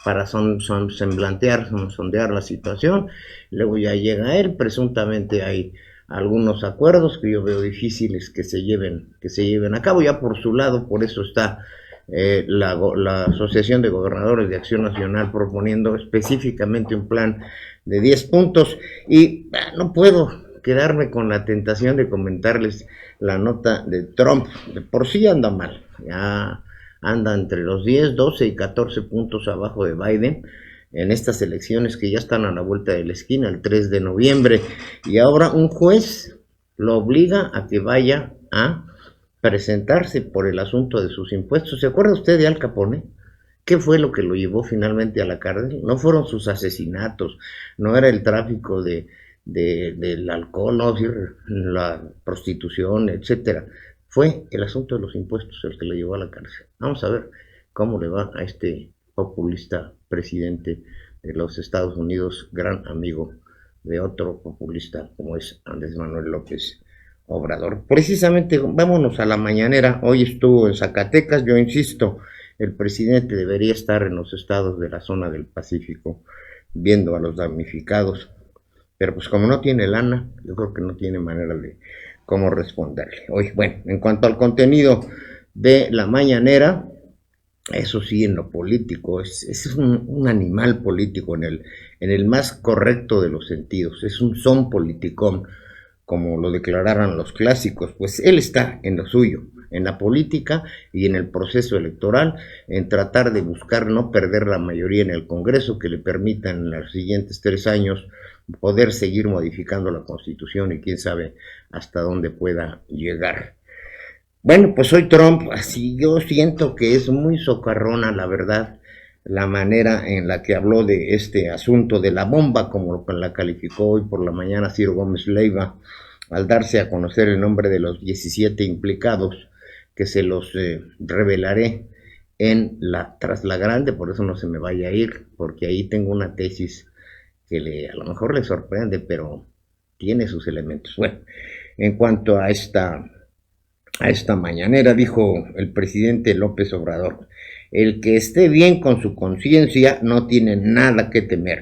A: para sondear la situación, luego ya llega él, presuntamente hay algunos acuerdos que yo veo difíciles que se lleven a cabo, ya por su lado, por eso está la Asociación de Gobernadores de Acción Nacional proponiendo específicamente un plan de 10 puntos, y no puedo quedarme con la tentación de comentarles la nota de Trump. De por sí anda mal, ya anda entre los 10, 12 y 14 puntos abajo de Biden en estas elecciones que ya están a la vuelta de la esquina, el 3 de noviembre, y ahora un juez lo obliga a que vaya a presentarse por el asunto de sus impuestos. ¿Se acuerda usted de Al Capone? ¿Qué fue lo que lo llevó finalmente a la cárcel? No fueron sus asesinatos, no era el tráfico del alcohol, no, la prostitución, etcétera. Fue el asunto de los impuestos el que lo llevó a la cárcel. Vamos a ver cómo le va a este populista presidente de los Estados Unidos, gran amigo de otro populista como es Andrés Manuel López Obrador. Precisamente, vámonos a la mañanera. Hoy estuvo en Zacatecas. Yo insisto, el presidente debería estar en los estados de la zona del Pacífico viendo a los damnificados, pero pues como no tiene lana, yo creo que no tiene manera de cómo responderle. Hoy, bueno, en cuanto al contenido de la mañanera, eso sí, en lo político, es un animal político en el más correcto de los sentidos, es un son politicón, como lo declararan los clásicos. Pues él está en lo suyo, en la política y en el proceso electoral, en tratar de buscar no perder la mayoría en el Congreso que le permita en los siguientes 3 años poder seguir modificando la Constitución y quién sabe hasta dónde pueda llegar. Bueno, pues hoy Trump, así yo siento que es muy socarrona, la verdad, la manera en la que habló de este asunto de la bomba, como la calificó hoy por la mañana Ciro Gómez Leiva, al darse a conocer el nombre de los 17 implicados, que se los revelaré tras la grande, por eso no se me vaya a ir, porque ahí tengo una tesis que a lo mejor le sorprende, pero tiene sus elementos. Bueno, en cuanto a esta mañanera, dijo el presidente López Obrador: el que esté bien con su conciencia no tiene nada que temer.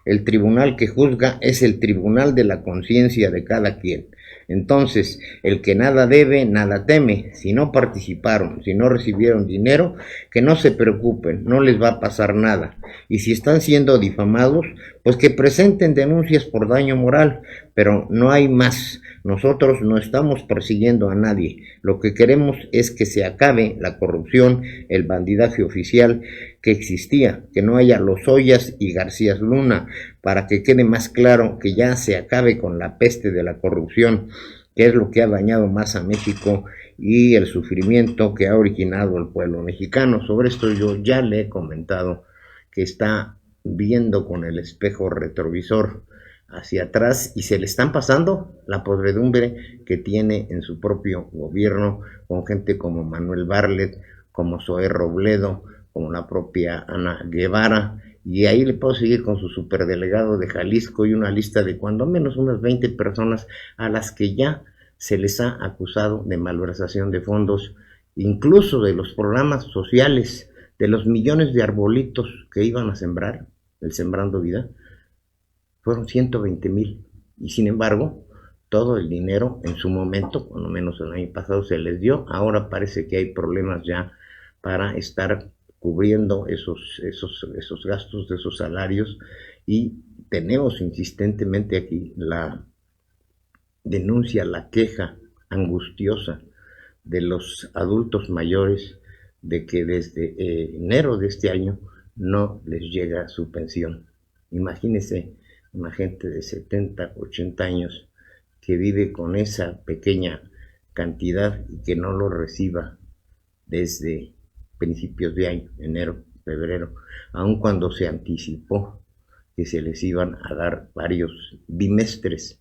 A: El tribunal que juzga es el tribunal de la conciencia de cada quien. Entonces, el que nada debe, nada teme. Si no participaron, si no recibieron dinero, que no se preocupen, no les va a pasar nada. Y si están siendo difamados, pues que presenten denuncias por daño moral, pero no hay más. Nosotros no estamos persiguiendo a nadie. Lo que queremos es que se acabe la corrupción, el bandidaje oficial que existía, que no haya Lozollas y García Luna, para que quede más claro que ya se acabe con la peste de la corrupción, que es lo que ha dañado más a México y el sufrimiento que ha originado el pueblo mexicano. Sobre esto yo ya le he comentado que está viendo con el espejo retrovisor hacia atrás y se le están pasando la podredumbre que tiene en su propio gobierno con gente como Manuel Bartlett, como Zoé Robledo, como la propia Ana Guevara, y ahí le puedo seguir con su superdelegado de Jalisco y una lista de cuando menos unas 20 personas a las que ya se les ha acusado de malversación de fondos, incluso de los programas sociales, de los millones de arbolitos que iban a sembrar, el Sembrando Vida, fueron 120,000, y sin embargo, todo el dinero en su momento, cuando menos el año pasado, se les dio. Ahora parece que hay problemas ya para estar cubriendo esos gastos de esos salarios, y tenemos insistentemente aquí la denuncia, la queja angustiosa de los adultos mayores de que desde enero de este año no les llega su pensión. Imagínense una gente de 70, 80 años que vive con esa pequeña cantidad y que no lo reciba desde principios de año, enero, febrero, aun cuando se anticipó que se les iban a dar varios bimestres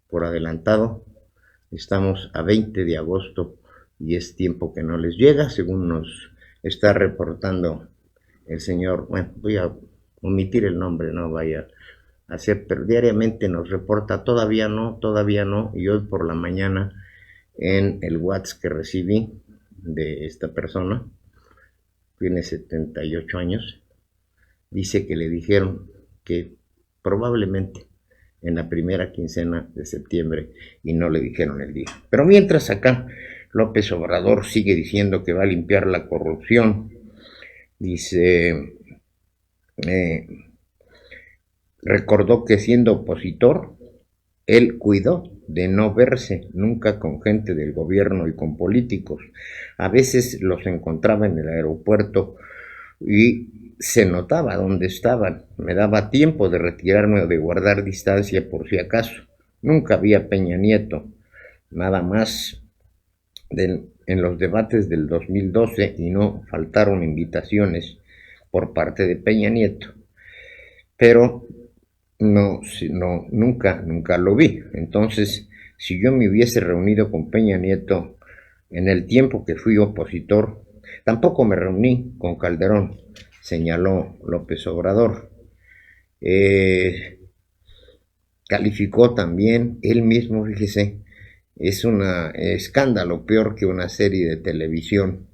A: por adelantado. Estamos a 20 de agosto y es tiempo que no les llega, según nos está reportando el señor, bueno, voy a omitir el nombre, no vaya a ser, pero diariamente nos reporta todavía no, y hoy por la mañana en el WhatsApp que recibí de esta persona, tiene 78 años, dice que le dijeron que probablemente en la primera quincena de septiembre, y no le dijeron el día. Pero mientras acá López Obrador sigue diciendo que va a limpiar la corrupción, dice, recordó que siendo opositor, él cuidó de no verse nunca con gente del gobierno y con políticos. A veces los encontraba en el aeropuerto y se notaba dónde estaban. Me daba tiempo de retirarme o de guardar distancia por si acaso. Nunca vi a Peña Nieto, nada más en los debates del 2012, y no faltaron invitaciones por parte de Peña Nieto. Pero nunca lo vi. Entonces, si yo me hubiese reunido con Peña Nieto en el tiempo que fui opositor, tampoco me reuní con Calderón, señaló López Obrador. Calificó también él mismo, fíjese, es un escándalo peor que una serie de televisión.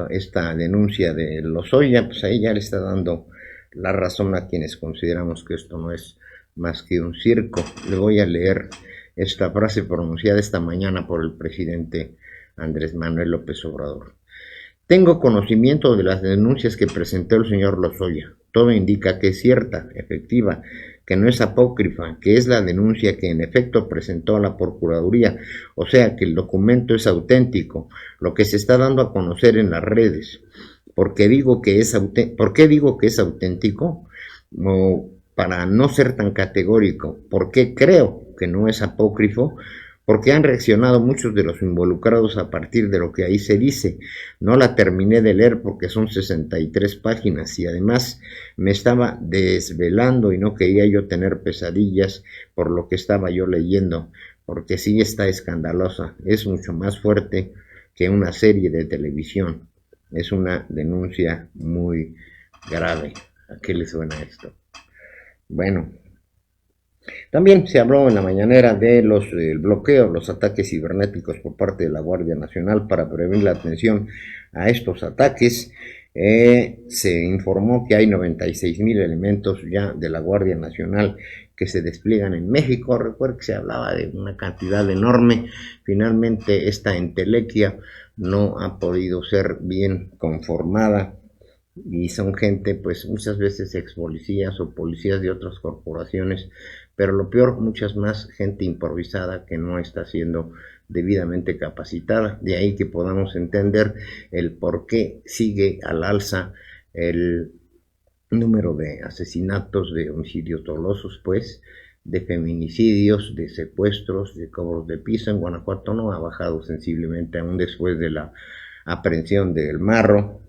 A: Esta denuncia de Lozoya, pues ahí ya le está dando la razón a quienes consideramos que esto no es más que un circo. Le voy a leer esta frase pronunciada esta mañana por el presidente Andrés Manuel López Obrador. Tengo conocimiento de las denuncias que presentó el señor Lozoya. Todo indica que es cierta, efectiva, que no es apócrifa, que es la denuncia que en efecto presentó a la Procuraduría, o sea que el documento es auténtico, lo que se está dando a conocer en las redes. ¿Por qué digo que es auténtico? Para no ser tan categórico. ¿Por qué creo que no es apócrifo? Porque han reaccionado muchos de los involucrados a partir de lo que ahí se dice. No la terminé de leer porque son 63 páginas y además me estaba desvelando y no quería yo tener pesadillas por lo que estaba yo leyendo, porque sí está escandalosa, es mucho más fuerte que una serie de televisión. Es una denuncia muy grave. ¿A qué le suena esto? Bueno, también se habló en la mañanera de el bloqueo, los ataques cibernéticos por parte de la Guardia Nacional para prevenir la atención a estos ataques. Se informó que hay 96,000 elementos ya de la Guardia Nacional que se despliegan en México. Recuerda que se hablaba de una cantidad enorme. Finalmente esta entelequia no ha podido ser bien conformada y son gente, pues muchas veces ex policías o policías de otras corporaciones, pero lo peor, muchas más gente improvisada que no está siendo debidamente capacitada. De ahí que podamos entender el por qué sigue al alza el número de asesinatos, de homicidios dolosos, pues, de feminicidios, de secuestros, de cobros de piso. En Guanajuato no ha bajado sensiblemente aún después de la aprehensión del Marro.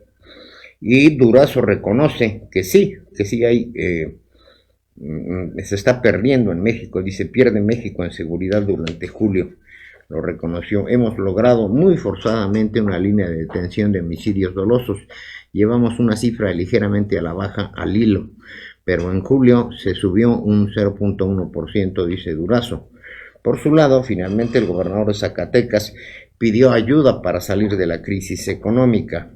A: Y Durazo reconoce que sí hay, se está perdiendo en México, dice, pierde México en seguridad durante julio, lo reconoció. Hemos logrado muy forzadamente una línea de detención de homicidios dolosos, llevamos una cifra ligeramente a la baja al hilo, pero en julio se subió un 0.1%, dice Durazo. Por su lado, finalmente el gobernador de Zacatecas pidió ayuda para salir de la crisis económica.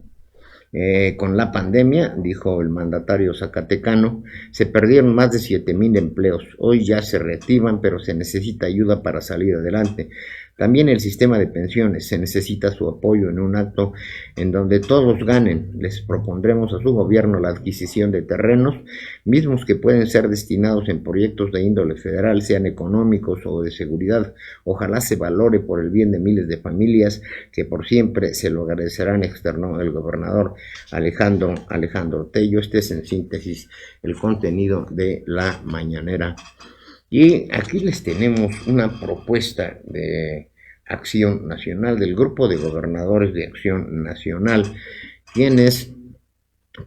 A: Con la pandemia, dijo el mandatario zacatecano, se perdieron más de 7,000 empleos. Hoy ya se reactivan, pero se necesita ayuda para salir adelante. También el sistema de pensiones se necesita su apoyo en un acto en donde todos ganen. Les propondremos a su gobierno la adquisición de terrenos, mismos que pueden ser destinados en proyectos de índole federal, sean económicos o de seguridad. Ojalá se valore por el bien de miles de familias que por siempre se lo agradecerán, externó el gobernador Alejandro Tello. Este es en síntesis el contenido de la mañanera. Y aquí les tenemos una propuesta de Acción Nacional, del grupo de gobernadores de Acción Nacional, quienes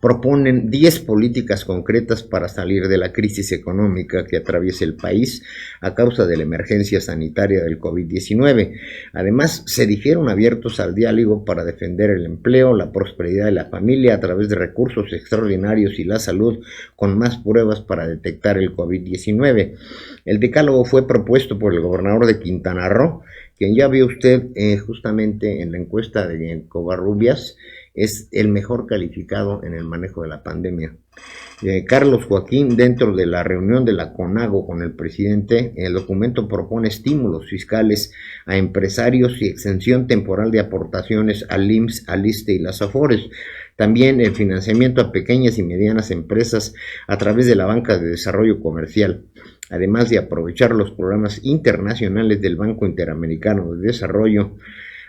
A: proponen 10 políticas concretas para salir de la crisis económica que atraviesa el país a causa de la emergencia sanitaria del COVID-19. Además, se dijeron abiertos al diálogo para defender el empleo, la prosperidad de la familia a través de recursos extraordinarios y la salud, con más pruebas para detectar el COVID-19. El decálogo fue propuesto por el gobernador de Quintana Roo, quien ya vio usted justamente en la encuesta de Covarrubias, es el mejor calificado en el manejo de la pandemia. Carlos Joaquín, dentro de la reunión de la CONAGO con el presidente, el documento propone estímulos fiscales a empresarios y exención temporal de aportaciones al IMSS, al ISSSTE y las AFORES. También el financiamiento a pequeñas y medianas empresas a través de la banca de desarrollo comercial, además de aprovechar los programas internacionales del Banco Interamericano de Desarrollo.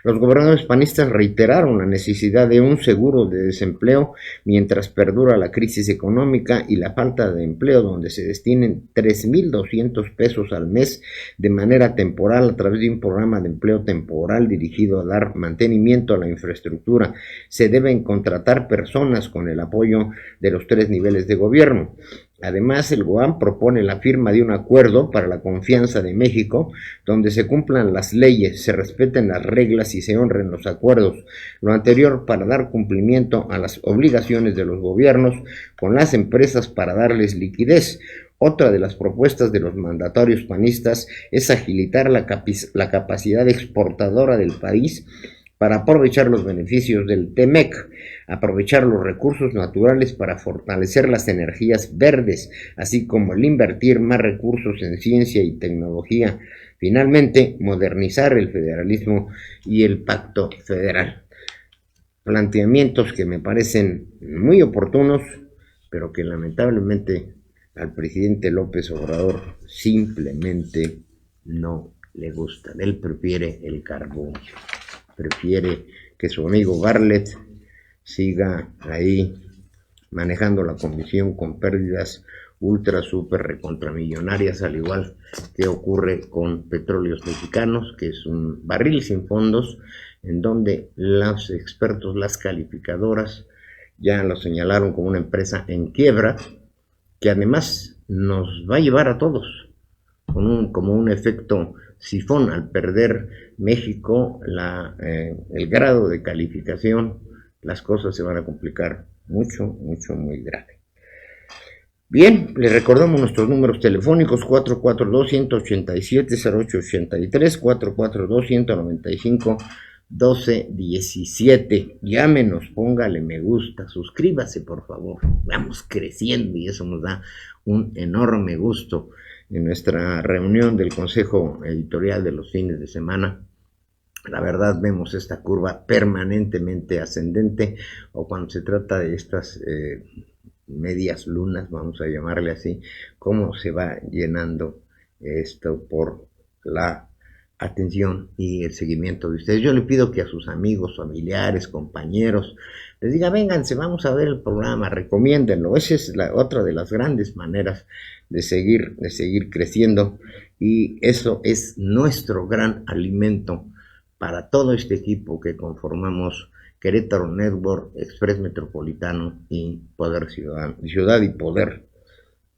A: Los gobernadores panistas reiteraron la necesidad de un seguro de desempleo mientras perdura la crisis económica y la falta de empleo, donde se destinen 3,200 pesos al mes de manera temporal a través de un programa de empleo temporal dirigido a dar mantenimiento a la infraestructura. Se deben contratar personas con el apoyo de los 3 niveles de gobierno. Además, el GOAM propone la firma de un acuerdo para la confianza de México, donde se cumplan las leyes, se respeten las reglas y se honren los acuerdos. Lo anterior para dar cumplimiento a las obligaciones de los gobiernos con las empresas para darles liquidez. Otra de las propuestas de los mandatarios panistas es agilitar la capacidad exportadora del país para aprovechar los beneficios del TEMEC, aprovechar los recursos naturales para fortalecer las energías verdes, así como el invertir más recursos en ciencia y tecnología. Finalmente, modernizar el federalismo y el pacto federal. Planteamientos que me parecen muy oportunos, pero que lamentablemente al presidente López Obrador simplemente no le gustan. Él prefiere el carbón. Prefiere que su amigo Bartlett siga ahí manejando la comisión con pérdidas ultra, super, recontramillonarias, al igual que ocurre con Petróleos Mexicanos, que es un barril sin fondos, en donde los expertos, las calificadoras, ya lo señalaron como una empresa en quiebra, que además nos va a llevar a todos como un efecto sifón. Al perder México el grado de calificación, las cosas se van a complicar mucho, muy grave. Bien, les recordamos nuestros números telefónicos: 442-187-0883, 1217. Llámenos, póngale me gusta, suscríbase por favor. Vamos creciendo y eso nos da un enorme gusto. En nuestra reunión del Consejo Editorial de los fines de semana, la verdad vemos esta curva permanentemente ascendente, o cuando se trata de estas medias lunas, vamos a llamarle así, cómo se va llenando esto por la atención y el seguimiento de ustedes. Yo le pido que a sus amigos, familiares, compañeros, les diga, vénganse, vamos a ver el programa, recomiéndenlo. Esa es otra de las grandes maneras de seguir creciendo, y eso es nuestro gran alimento para todo este equipo que conformamos Querétaro Network, Express Metropolitano y Poder Ciudadano, Ciudad y Poder,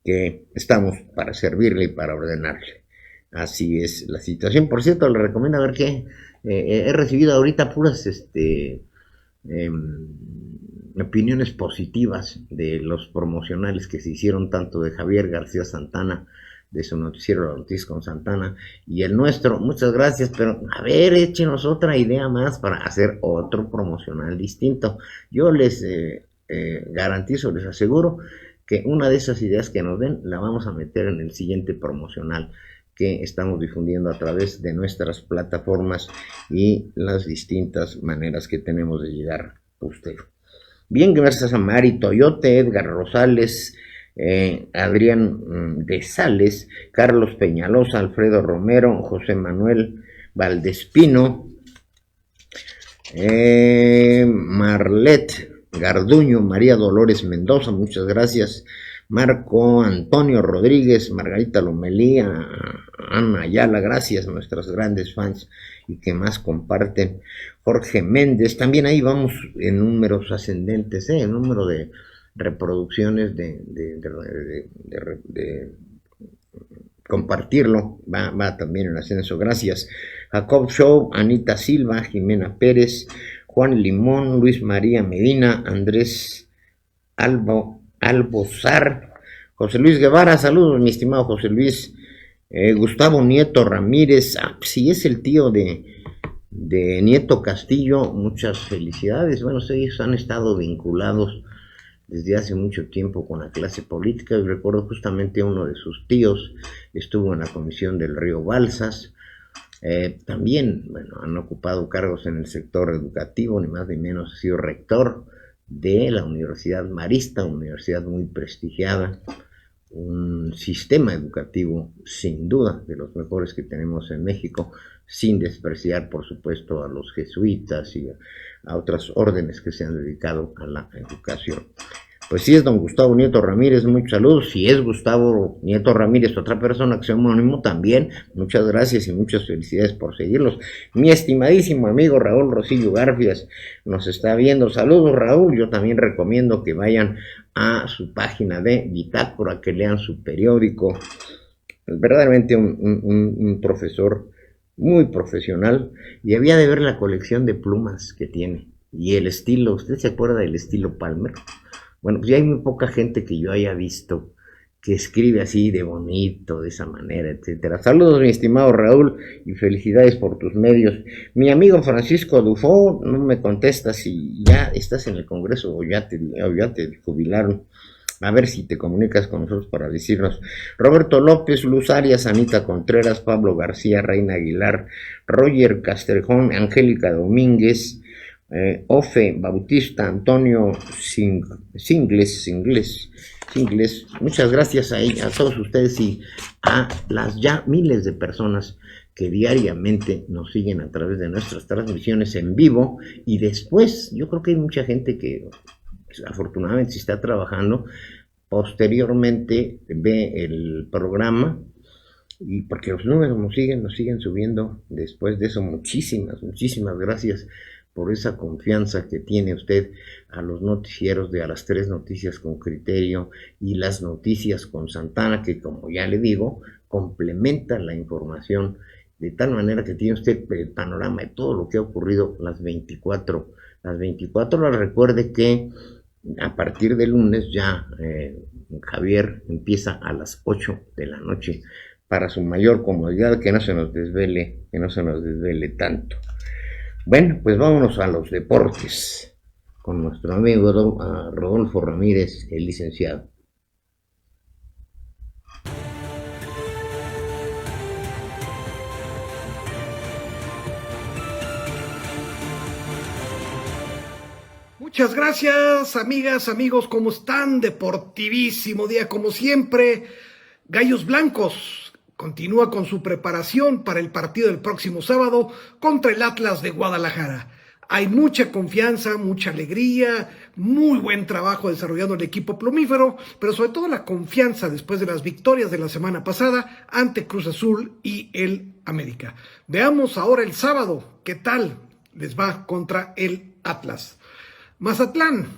A: que estamos para servirle y para ordenarle. Así es la situación. Por cierto, le recomiendo ver que he recibido ahorita puras opiniones positivas de los promocionales que se hicieron, tanto de Javier García Santana, de su noticiero La Noticia con Santana, y el nuestro. Muchas gracias, pero a ver, échenos otra idea más para hacer otro promocional distinto. Yo les garantizo, les aseguro que una de esas ideas que nos den la vamos a meter en el siguiente promocional que estamos difundiendo a través de nuestras plataformas y las distintas maneras que tenemos de llegar a usted. Bien, gracias a Mari Toyote, Edgar Rosales, Adrián de Sales, Carlos Peñalosa, Alfredo Romero, José Manuel Valdespino, Marlet Garduño, María Dolores Mendoza, muchas gracias, Marco Antonio Rodríguez, Margarita Lomelí, Ana Ayala, gracias, nuestras grandes fans y que más comparten, Jorge Méndez, también ahí vamos en números ascendentes, en número de reproducciones, de compartirlo, va también en ascenso, gracias, Jacob Show, Anita Silva, Jimena Pérez, Juan Limón, Luis María Medina, Andrés Albozar, José Luis Guevara, saludos mi estimado José Luis, Gustavo Nieto Ramírez, sí es el tío de Nieto Castillo, muchas felicidades. Bueno, ellos han estado vinculados desde hace mucho tiempo con la clase política, y recuerdo justamente uno de sus tíos estuvo en la comisión del Río Balsas. También, bueno, han ocupado cargos en el sector educativo, ni más ni menos ha sido rector de la Universidad Marista, una universidad muy prestigiada, un sistema educativo sin duda de los mejores que tenemos en México, sin despreciar por supuesto a los jesuitas y a otras órdenes que se han dedicado a la educación. Pues sí, es don Gustavo Nieto Ramírez, muchos saludos. Si es Gustavo Nieto Ramírez, otra persona que sea homónimo, también muchas gracias y muchas felicidades por seguirlos. Mi estimadísimo amigo Raúl Rosillo Garfias nos está viendo. Saludos, Raúl. Yo también recomiendo que vayan a su página de Bitácora, que lean su periódico. Es verdaderamente un profesor muy profesional, y había de ver la colección de plumas que tiene y el estilo. ¿Usted se acuerda del estilo Palmer? Bueno, pues ya hay muy poca gente que yo haya visto que escribe así de bonito, de esa manera, etcétera. Saludos, mi estimado Raúl, y felicidades por tus medios. Mi amigo Francisco Dufo no me contesta si ya estás en el Congreso o ya te jubilaron. A ver si te comunicas con nosotros para decirnos. Roberto López, Luz Arias, Anita Contreras, Pablo García, Reina Aguilar, Roger Castrejón, Angélica Domínguez, Ofe Bautista, Antonio Singles, muchas gracias a todos ustedes y a las ya miles de personas que diariamente nos siguen a través de nuestras transmisiones en vivo, y después yo creo que hay mucha gente que afortunadamente si está trabajando, posteriormente ve el programa, y porque los números nos siguen subiendo después de eso. Muchísimas gracias por esa confianza que tiene usted a los noticieros de A las 3 Noticias con Criterio y Las Noticias con Santana, que como ya le digo, complementan la información de tal manera que tiene usted el panorama de todo lo que ha ocurrido las 24 horas. Recuerde que a partir de lunes ya Javier empieza a las 8 de la noche para su mayor comodidad, que no se nos desvele tanto. Bueno, pues vámonos a los deportes con nuestro amigo Rodolfo Ramírez, el licenciado.
D: Muchas gracias, amigas, amigos, ¿cómo están? Deportivísimo día como siempre. Gallos Blancos continúa con su preparación para el partido del próximo sábado contra el Atlas de Guadalajara. Hay mucha confianza, mucha alegría, muy buen trabajo desarrollando el equipo plumífero, pero sobre todo la confianza después de las victorias de la semana pasada ante Cruz Azul y el América. Veamos ahora el sábado qué tal les va contra el Atlas. Mazatlán,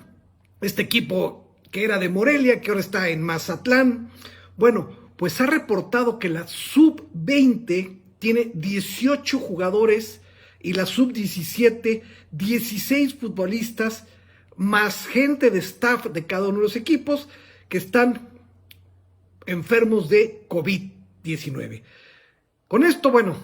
D: este equipo que era de Morelia, que ahora está en Mazatlán, bueno, pues ha reportado que la sub-20 tiene 18 jugadores y la sub-17, 16 futbolistas, más gente de staff de cada uno de los equipos que están enfermos de COVID-19. Con esto, bueno,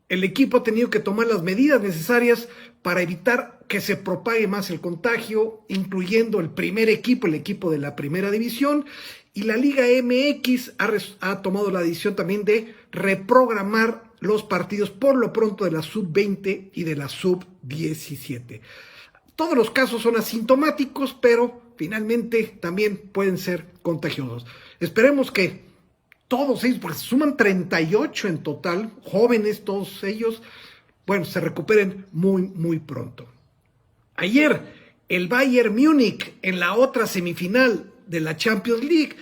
D: el equipo ha tenido que tomar las medidas necesarias para evitar que se propague más el contagio, incluyendo el primer equipo, el equipo de la primera división, y la Liga MX ha tomado la decisión también de reprogramar los partidos por lo pronto de la sub-20 y de la sub-17. Todos los casos son asintomáticos, pero finalmente también pueden ser contagiosos. Esperemos que todos ellos, porque suman 38 en total, jóvenes todos ellos, bueno, se recuperen muy, muy pronto. Ayer, el Bayern Múnich, en la otra semifinal de la Champions League,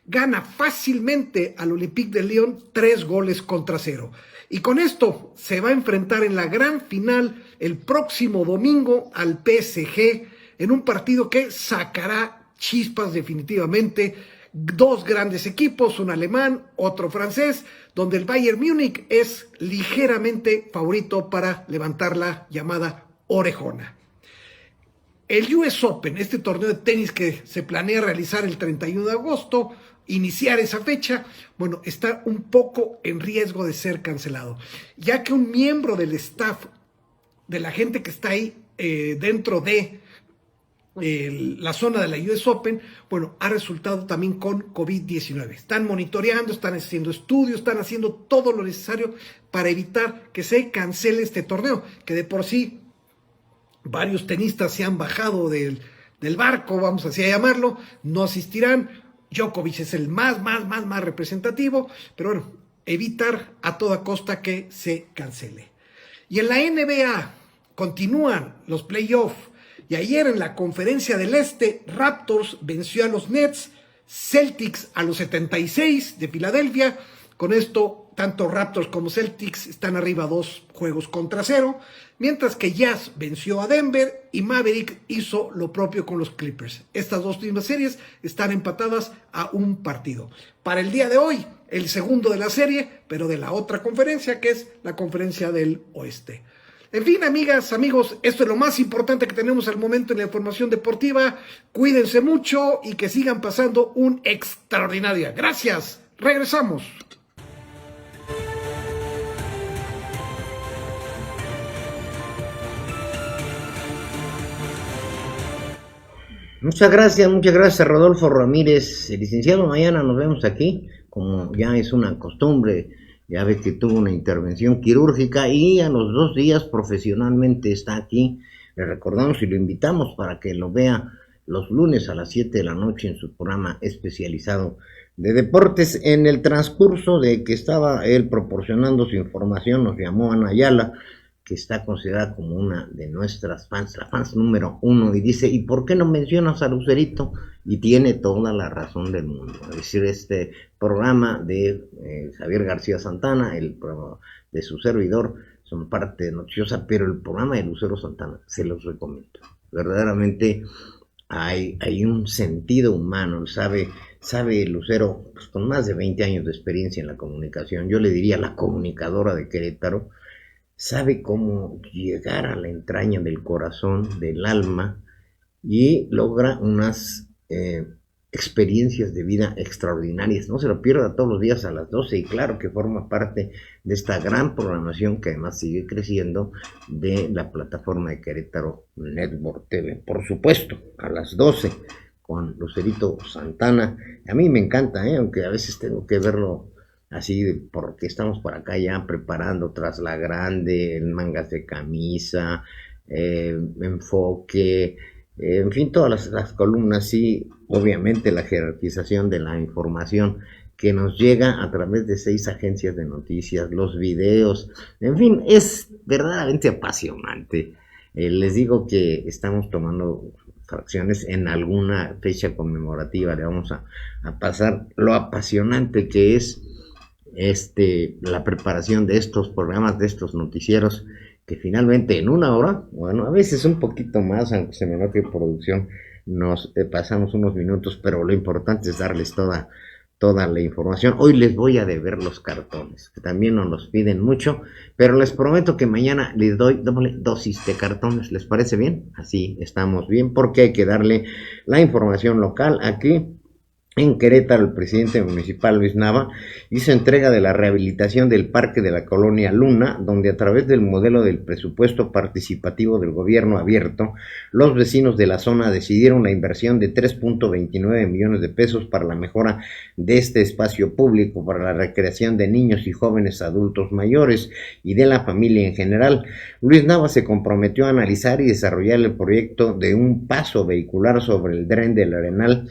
D: gana fácilmente al Olympique de Lyon 3-0. Y con esto se va a enfrentar en la gran final el próximo domingo al PSG, en un partido que sacará chispas definitivamente. Dos grandes equipos, un alemán, otro francés, donde el Bayern Múnich es ligeramente favorito para levantar la llamada orejona. El US Open, este torneo de tenis que se planea realizar el 31 de agosto, iniciar esa fecha, bueno, está un poco en riesgo de ser cancelado, ya que un miembro del staff, de la gente que está ahí dentro de la zona de la US Open, bueno, ha resultado también con COVID-19. Están monitoreando, están haciendo estudios, están haciendo todo lo necesario para evitar que se cancele este torneo, que de por sí varios tenistas se han bajado del barco, vamos así a llamarlo, no asistirán. Djokovic es el más representativo, pero bueno, evitar a toda costa que se cancele. Y en la NBA continúan los playoffs. Y ayer en la Conferencia del Este, Raptors venció a los Nets, Celtics a los 76 de Filadelfia. Con esto, tanto Raptors como Celtics están arriba 2-0, mientras que Jazz venció a Denver y Maverick hizo lo propio con los Clippers. Estas dos mismas series están empatadas a un partido. Para el día de hoy, el segundo de la serie, pero de la otra conferencia, que es la Conferencia del Oeste. En fin, amigas, amigos, esto es lo más importante que tenemos al momento en la información deportiva. Cuídense mucho y que sigan pasando un extraordinario día. Gracias. Regresamos.
A: Muchas gracias Rodolfo Ramírez, licenciado. Mañana nos vemos aquí, como ya es una costumbre. Ya ve que tuvo una intervención quirúrgica y a los 2 días profesionalmente está aquí. Le recordamos y lo invitamos para que lo vea los lunes a las 7 de la noche en su programa especializado de deportes. En el transcurso de que estaba él proporcionando su información, nos llamó Ana Ayala, que está considerada como una de nuestras fans, la fans número 1, y dice, ¿y por qué no mencionas a Lucerito? Y tiene toda la razón del mundo. Es decir, este programa de Javier García Santana, el programa de su servidor, son parte noticiosa, pero el programa de Lucero Santana, se los recomiendo. Verdaderamente hay un sentido humano, sabe Lucero, pues, con más de 20 años de experiencia en la comunicación, yo le diría la comunicadora de Querétaro, sabe cómo llegar a la entraña del corazón, del alma, y logra unas experiencias de vida extraordinarias. No se lo pierda todos los días a las 12 y claro que forma parte de esta gran programación que además sigue creciendo de la plataforma de Querétaro Network TV. Por supuesto, a las 12 con Lucerito Santana. A mí me encanta, aunque a veces tengo que verlo así porque estamos por acá ya preparando Tras la Grande, en mangas de camisa, enfoque, en fin, todas las columnas, sí, obviamente la jerarquización de la información que nos llega a través de 6 agencias de noticias, los videos, en fin, es verdaderamente apasionante. Les digo que estamos tomando fracciones en alguna fecha conmemorativa, le vamos a pasar lo apasionante que es la preparación de estos programas, de estos noticieros, que finalmente en una hora, bueno, a veces un poquito más, aunque se me note producción, nos pasamos unos minutos, pero lo importante es darles toda la información. Hoy les voy a deber los cartones, que también nos los piden mucho, pero les prometo que mañana les doy doble dosis de cartones. ¿Les parece bien? Así estamos bien, porque hay que darle la información local aquí. En Querétaro, el presidente municipal Luis Nava hizo entrega de la rehabilitación del parque de la colonia Luna, donde a través del modelo del presupuesto participativo del gobierno abierto, los vecinos de la zona decidieron la inversión de 3.29 millones de pesos para la mejora de este espacio público, para la recreación de niños y jóvenes adultos mayores y de la familia en general. Luis Nava se comprometió a analizar y desarrollar el proyecto de un paso vehicular sobre el Dren del Arenal,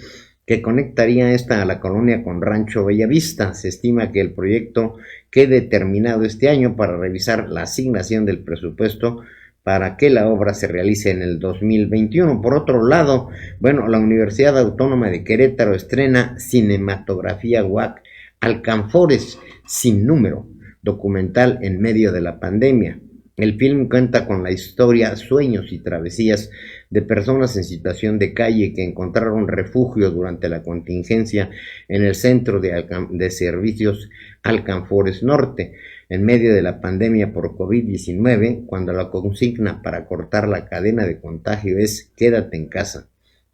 A: que conectaría esta a la colonia con Rancho Bellavista. Se estima que el proyecto quede terminado este año para revisar la asignación del presupuesto para que la obra se realice en el 2021. Por otro lado, bueno, la Universidad Autónoma de Querétaro estrena cinematografía UAC Alcanfores sin número, documental en medio de la pandemia. El film cuenta con la historia, sueños y travesías de personas en situación de calle que encontraron refugio durante la contingencia en el centro de servicios Alcanfores Norte, en medio de la pandemia por COVID-19, cuando la consigna para cortar la cadena de contagio es quédate en casa.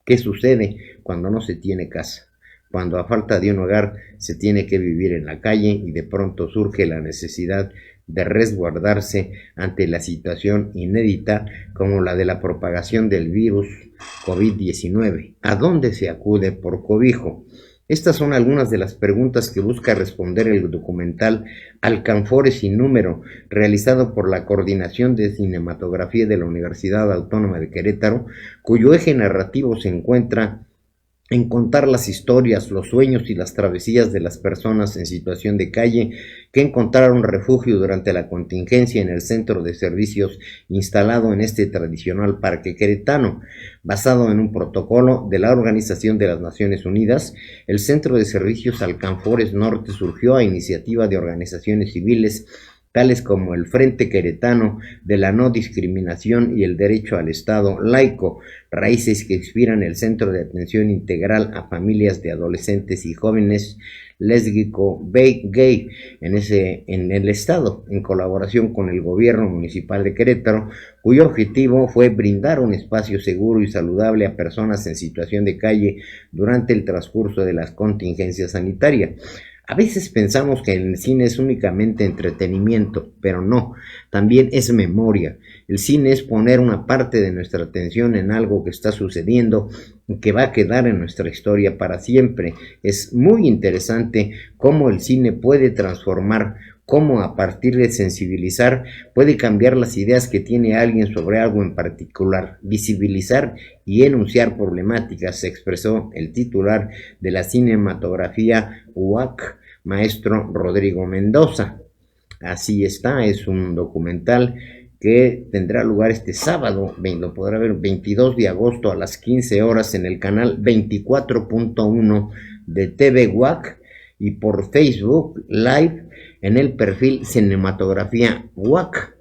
A: ¿Qué sucede cuando no se tiene casa? Cuando a falta de un hogar se tiene que vivir en la calle y de pronto surge la necesidad de resguardarse ante la situación inédita como la de la propagación del virus COVID-19. ¿A dónde se acude por cobijo? Estas son algunas de las preguntas que busca responder el documental Alcanfores sin número, realizado por la Coordinación de Cinematografía de la Universidad Autónoma de Querétaro, cuyo eje narrativo se encuentra en contar las historias, los sueños y las travesías de las personas en situación de calle que encontraron refugio durante la contingencia en el centro de servicios instalado en este tradicional parque queretano. Basado en un protocolo de la Organización de las Naciones Unidas, el Centro de Servicios Alcanfores Norte surgió a iniciativa de organizaciones civiles tales como el Frente Queretano de la No Discriminación y el Derecho al Estado Laico, raíces que inspiran el Centro de Atención Integral a Familias de Adolescentes y Jóvenes Lésbico Gay en el Estado, en colaboración con el Gobierno Municipal de Querétaro, cuyo objetivo fue brindar un espacio seguro y saludable a personas en situación de calle durante el transcurso de la contingencia sanitaria. A veces pensamos que el cine es únicamente entretenimiento, pero no, también es memoria. El cine es poner una parte de nuestra atención en algo que está sucediendo y que va a quedar en nuestra historia para siempre. Es muy interesante cómo el cine puede transformar, cómo a partir de sensibilizar puede cambiar las ideas que tiene alguien sobre algo en particular, visibilizar y enunciar problemáticas, se expresó el titular de la cinematografía UAC, maestro Rodrigo Mendoza. Así está, es un documental que tendrá lugar este sábado, lo podrá ver 22 de agosto a las 15 horas en el canal 24.1 de TV UAC y por Facebook Live en el perfil Cinematografía UAC.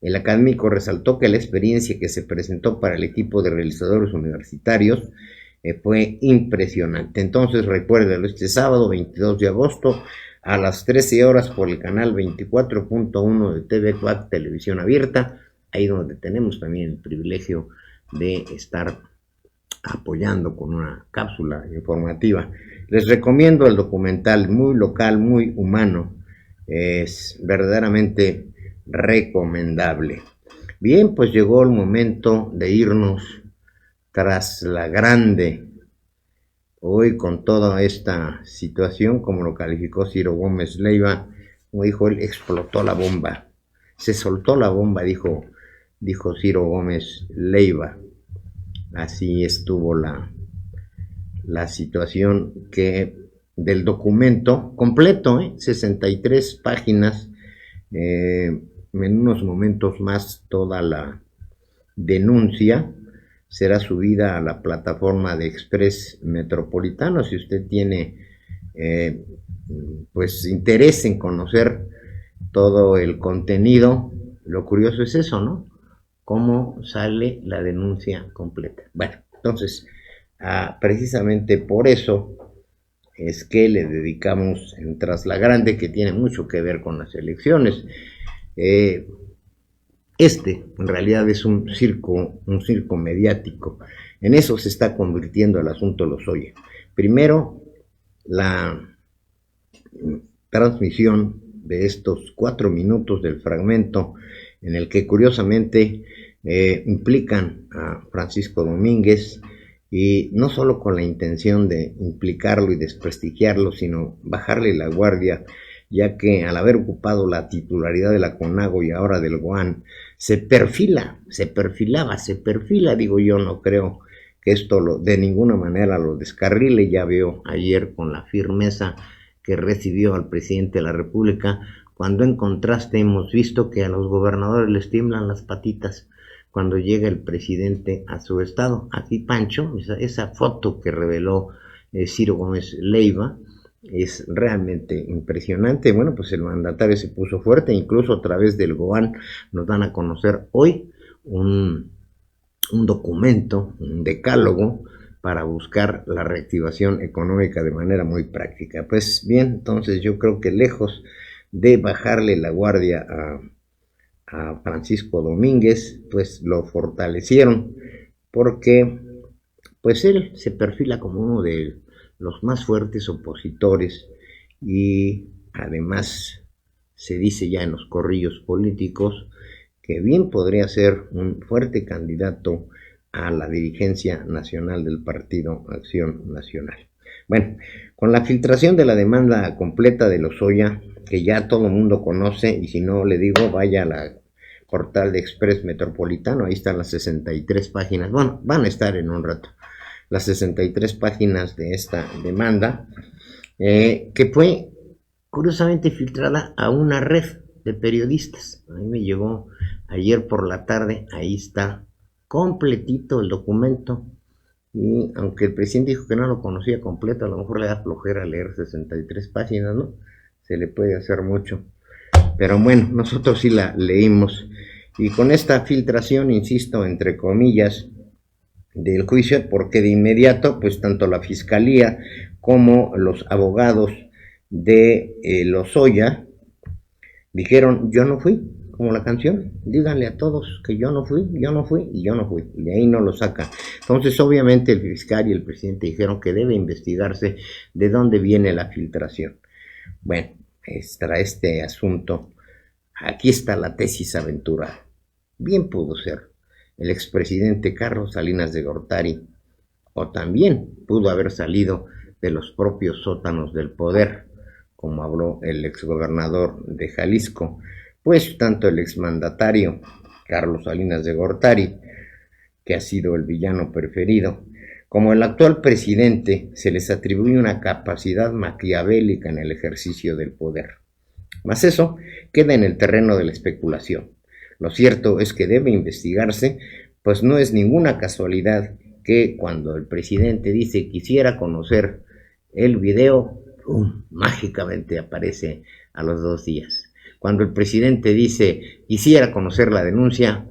A: El académico resaltó que la experiencia que se presentó para el equipo de realizadores universitarios fue impresionante. Entonces recuérdelo, este sábado 22 de agosto a las 13 horas por el canal 24.1 de TV UAC Televisión Abierta, ahí donde tenemos también el privilegio de estar apoyando con una cápsula informativa. Les recomiendo el documental, muy local, muy humano, es verdaderamente recomendable. Bien, pues llegó el momento de irnos tras la grande. Hoy con toda esta situación, como lo calificó Ciro Gómez Leiva, como dijo él, explotó la bomba. Se soltó la bomba, dijo Ciro Gómez Leiva. Así estuvo la situación que del documento completo, 63 páginas, en unos momentos más toda la denuncia será subida a la plataforma de Express Metropolitano. Si usted tiene pues interés en conocer todo el contenido, lo curioso es eso, ¿no? Cómo sale la denuncia completa. Bueno, entonces, precisamente por eso es que le dedicamos en Tras la Grande, que tiene mucho que ver con las elecciones. En realidad es un circo mediático. En eso se está convirtiendo el asunto Lozoya. Primero, la transmisión de estos 4 minutos del fragmento en el que curiosamente implican a Francisco Domínguez, y no solo con la intención de implicarlo y desprestigiarlo, sino bajarle la guardia, ya que al haber ocupado la titularidad de la CONAGO y ahora del GOAN, se perfila, digo yo, no creo que esto de ninguna manera lo descarrile. Ya veo ayer con la firmeza que recibió al presidente de la República, cuando en contraste hemos visto que a los gobernadores les tiemblan las patitas cuando llega el presidente a su estado. Aquí, Pancho, esa foto que reveló Ciro Gómez Leiva es realmente impresionante. Bueno, pues el mandatario se puso fuerte, incluso a través del GOAN nos dan a conocer hoy un documento, un decálogo para buscar la reactivación económica de manera muy práctica. Pues bien, entonces yo creo que lejos de bajarle la guardia a Francisco Domínguez, pues lo fortalecieron, porque pues él se perfila como uno de los más fuertes opositores, y además se dice ya en los corrillos políticos que bien podría ser un fuerte candidato a la dirigencia nacional del Partido Acción Nacional. Bueno, con la filtración de la demanda completa de Lozoya, que ya todo el mundo conoce, y si no le digo, vaya a la portal de Express Metropolitano, ahí están las 63 páginas, bueno, van a estar en un rato, las 63 páginas de esta demanda, que fue curiosamente filtrada a una red de periodistas. A mí me llegó ayer por la tarde, ahí está completito el documento, y aunque el presidente dijo que no lo conocía completo, a lo mejor le da flojera leer 63 páginas, ¿no? Se le puede hacer mucho, pero bueno, nosotros sí la leímos, y con esta filtración, insisto, entre comillas, del juicio, porque de inmediato, pues tanto la fiscalía como los abogados de Lozoya dijeron: yo no fui, como la canción, díganle a todos que yo no fui, y yo no fui, y de ahí no lo sacan. Entonces, obviamente, el fiscal y el presidente dijeron que debe investigarse de dónde viene la filtración. Bueno, extra este asunto, aquí está la tesis aventurada. Bien pudo ser el expresidente Carlos Salinas de Gortari, o también pudo haber salido de los propios sótanos del poder, como habló el exgobernador de Jalisco, pues tanto el exmandatario Carlos Salinas de Gortari, que ha sido el villano preferido, como el actual presidente, se les atribuye una capacidad maquiavélica en el ejercicio del poder. Mas eso queda en el terreno de la especulación. Lo cierto es que debe investigarse, pues no es ninguna casualidad que cuando el presidente dice quisiera conocer el video, mágicamente aparece a los 2 días. Cuando el presidente dice quisiera conocer la denuncia,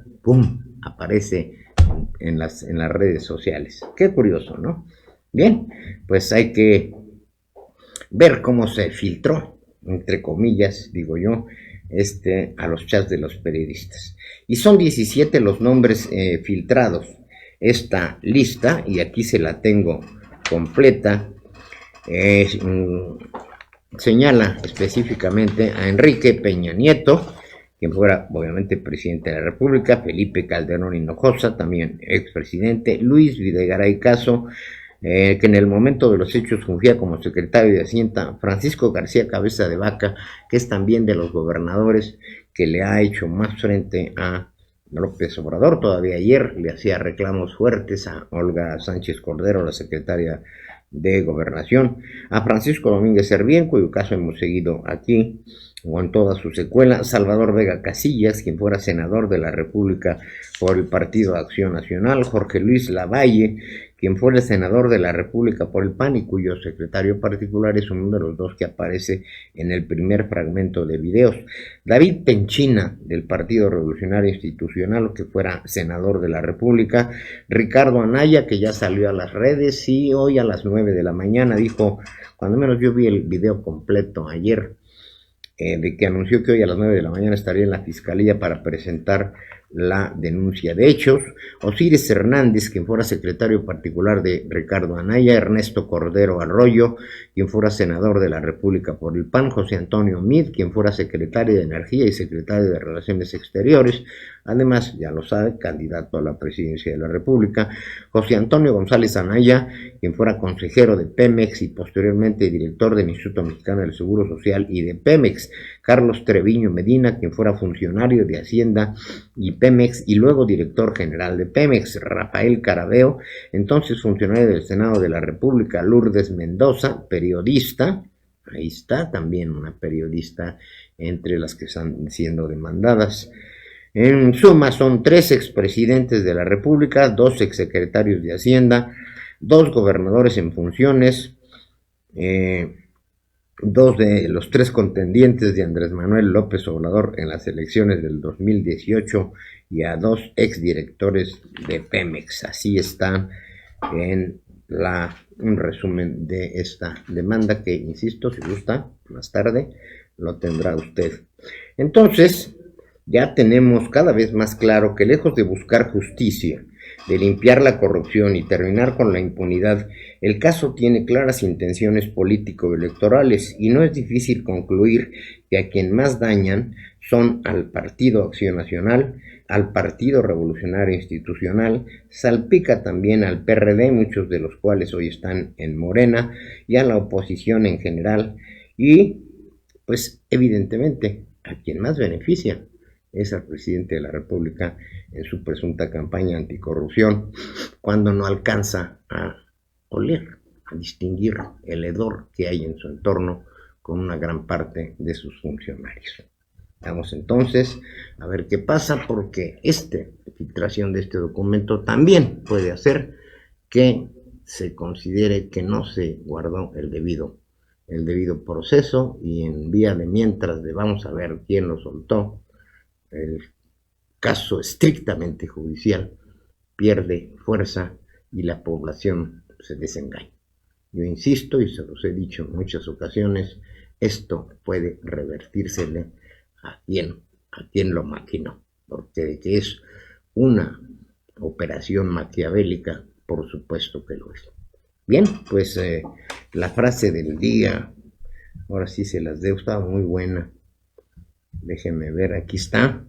A: aparece en las redes sociales. Qué curioso, ¿no? Bien, pues hay que ver cómo se filtró, entre comillas, digo yo, a los chats de los periodistas. Y son 17 los nombres filtrados. esta lista, y aquí se la tengo completa. Señala específicamente a Enrique Peña Nieto, quien fuera obviamente presidente de la República, Felipe Calderón Hinojosa, también expresidente, Luis Videgaray Caso, que en el momento de los hechos fungía como secretario de Hacienda, Francisco García Cabeza de Vaca, que es también de los gobernadores que le ha hecho más frente a López Obrador. Todavía ayer le hacía reclamos fuertes a Olga Sánchez Cordero, la secretaria de Gobernación, a Francisco Domínguez Servién, cuyo caso hemos seguido aquí o en toda su secuela, Salvador Vega Casillas, quien fuera senador de la República por el Partido Acción Nacional, Jorge Luis Lavalle, quien fuera senador de la República por el PAN y cuyo secretario particular es uno de los dos que aparece en el primer fragmento de videos, David Penchina, del Partido Revolucionario Institucional, que fuera senador de la República, Ricardo Anaya, que ya salió a las redes y hoy a las 9 de la mañana dijo, cuando menos yo vi el video completo ayer, de que anunció que hoy a las 9 de la mañana estaría en la Fiscalía para presentar la denuncia de hechos. Osiris Hernández, quien fuera secretario particular de Ricardo Anaya, Ernesto Cordero Arroyo, quien fuera senador de la República por el PAN, José Antonio Meade, quien fuera secretario de Energía y secretario de Relaciones Exteriores, además, ya lo sabe, candidato a la presidencia de la República, José Antonio González Anaya, quien fuera consejero de Pemex y posteriormente director del Instituto Mexicano del Seguro Social y de Pemex, Carlos Treviño Medina, quien fuera funcionario de Hacienda y Pemex y luego director general de Pemex, Rafael Carabeo, entonces funcionario del Senado de la República, Lourdes Mendoza, periodista, ahí está también una periodista entre las que están siendo demandadas. En suma, son 3 expresidentes de la República, 2 exsecretarios de Hacienda, 2 gobernadores en funciones, 2 de los 3 contendientes de Andrés Manuel López Obrador en las elecciones del 2018 y a 2 exdirectores de Pemex. Así está en un resumen de esta demanda que, insisto, si gusta, más tarde lo tendrá usted. Entonces, ya tenemos cada vez más claro que lejos de buscar justicia, de limpiar la corrupción y terminar con la impunidad, el caso tiene claras intenciones político-electorales y no es difícil concluir que a quien más dañan son al Partido Acción Nacional, al Partido Revolucionario Institucional, salpica también al PRD, muchos de los cuales hoy están en Morena, y a la oposición en general, y pues evidentemente a quien más beneficia es al presidente de la República en su presunta campaña anticorrupción, cuando no alcanza a oler, a distinguir el hedor que hay en su entorno con una gran parte de sus funcionarios. Vamos entonces a ver qué pasa, porque esta filtración de este documento también puede hacer que se considere que no se guardó el debido proceso, y en vía de mientras de vamos a ver quién lo soltó, el caso estrictamente judicial pierde fuerza y la población se desengaña. Yo insisto, y se los he dicho en muchas ocasiones, esto puede revertírsele a quien lo maquinó, porque de que es una operación maquiavélica, por supuesto que lo es. Bien, pues la frase del día, ahora sí se las debo, estaba muy buena. Déjenme ver, aquí está.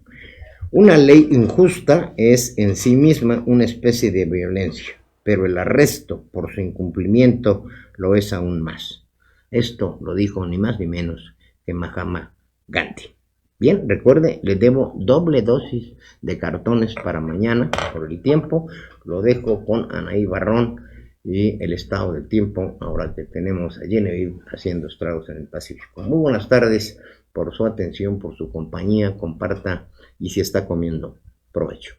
A: Una ley injusta es en sí misma una especie de violencia, pero el arresto por su incumplimiento lo es aún más. Esto lo dijo ni más ni menos que Mahatma Gandhi. Bien, recuerde, le debo doble dosis de cartones para mañana por el tiempo. Lo dejo con Anaí Barrón y el estado del tiempo, ahora que tenemos a Genevieve haciendo estragos en el Pacífico. Muy buenas tardes, por su atención, por su compañía, comparta y si está comiendo, provecho.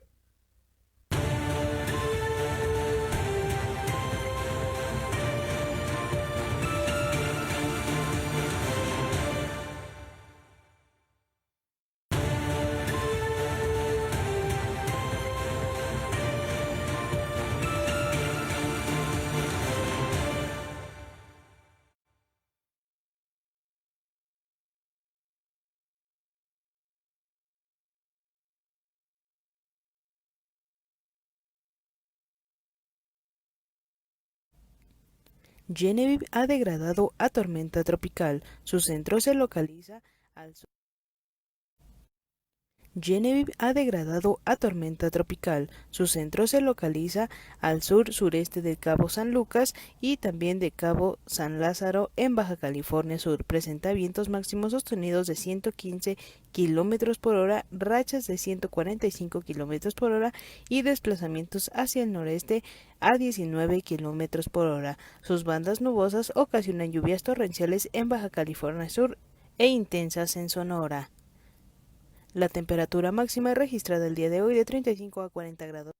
E: Genevieve ha degradado a tormenta tropical. Su centro se localiza al sur. Genevieve ha degradado a tormenta tropical. Su centro se localiza al sur-sureste del Cabo San Lucas y también de Cabo San Lázaro en Baja California Sur. Presenta vientos máximos sostenidos de 115 km por hora, rachas de 145 km por hora y desplazamientos hacia el noreste a 19 km por hora. Sus bandas nubosas ocasionan lluvias torrenciales en Baja California Sur e intensas en Sonora. La temperatura máxima registrada el día de hoy de 35 a 40 grados.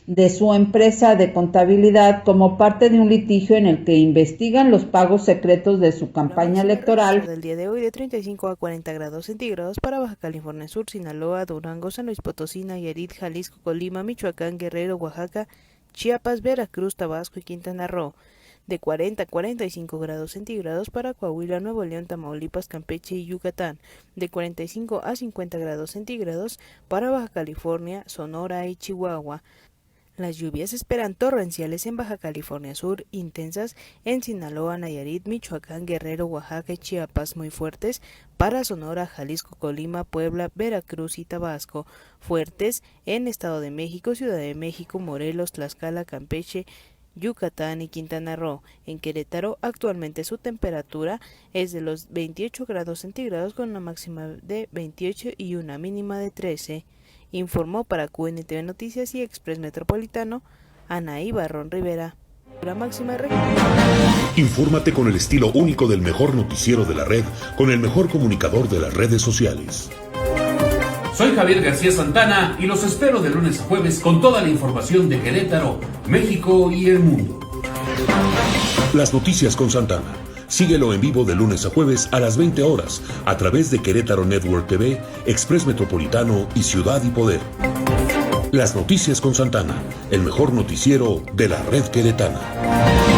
C: De su empresa de contabilidad como parte de un litigio en el que investigan los pagos secretos de su campaña electoral.
E: El día de hoy de 35 a 40 grados centígrados para Baja California Sur, Sinaloa, Durango, San Luis Potosí, Nayarit, Jalisco, Colima, Michoacán, Guerrero, Oaxaca, Chiapas, Veracruz, Tabasco y Quintana Roo. De 40 a 45 grados centígrados para Coahuila, Nuevo León, Tamaulipas, Campeche y Yucatán, de 45 a 50 grados centígrados para Baja California, Sonora y Chihuahua. Las lluvias se esperan torrenciales en Baja California Sur, intensas en Sinaloa, Nayarit, Michoacán, Guerrero, Oaxaca y Chiapas, muy fuertes para Sonora, Jalisco, Colima, Puebla, Veracruz y Tabasco, fuertes en Estado de México, Ciudad de México, Morelos, Tlaxcala, Campeche, Yucatán y Quintana Roo. En Querétaro actualmente su temperatura es de los 28 grados centígrados con una máxima de 28 y una mínima de 13. Informó para QNTV Noticias y Express Metropolitano, Anaí Barrón Rivera. La máxima
F: Infórmate con el estilo único del mejor noticiero de la red, con el mejor comunicador de las redes sociales.
G: Soy Javier García Santana y los espero de lunes a jueves con toda la información de Querétaro, México y el mundo.
F: Las noticias con Santana. Síguelo en vivo de lunes a jueves a las 20 horas a través de Querétaro Network TV, Express Metropolitano y Ciudad y Poder. Las noticias con Santana, el mejor noticiero de la red queretana.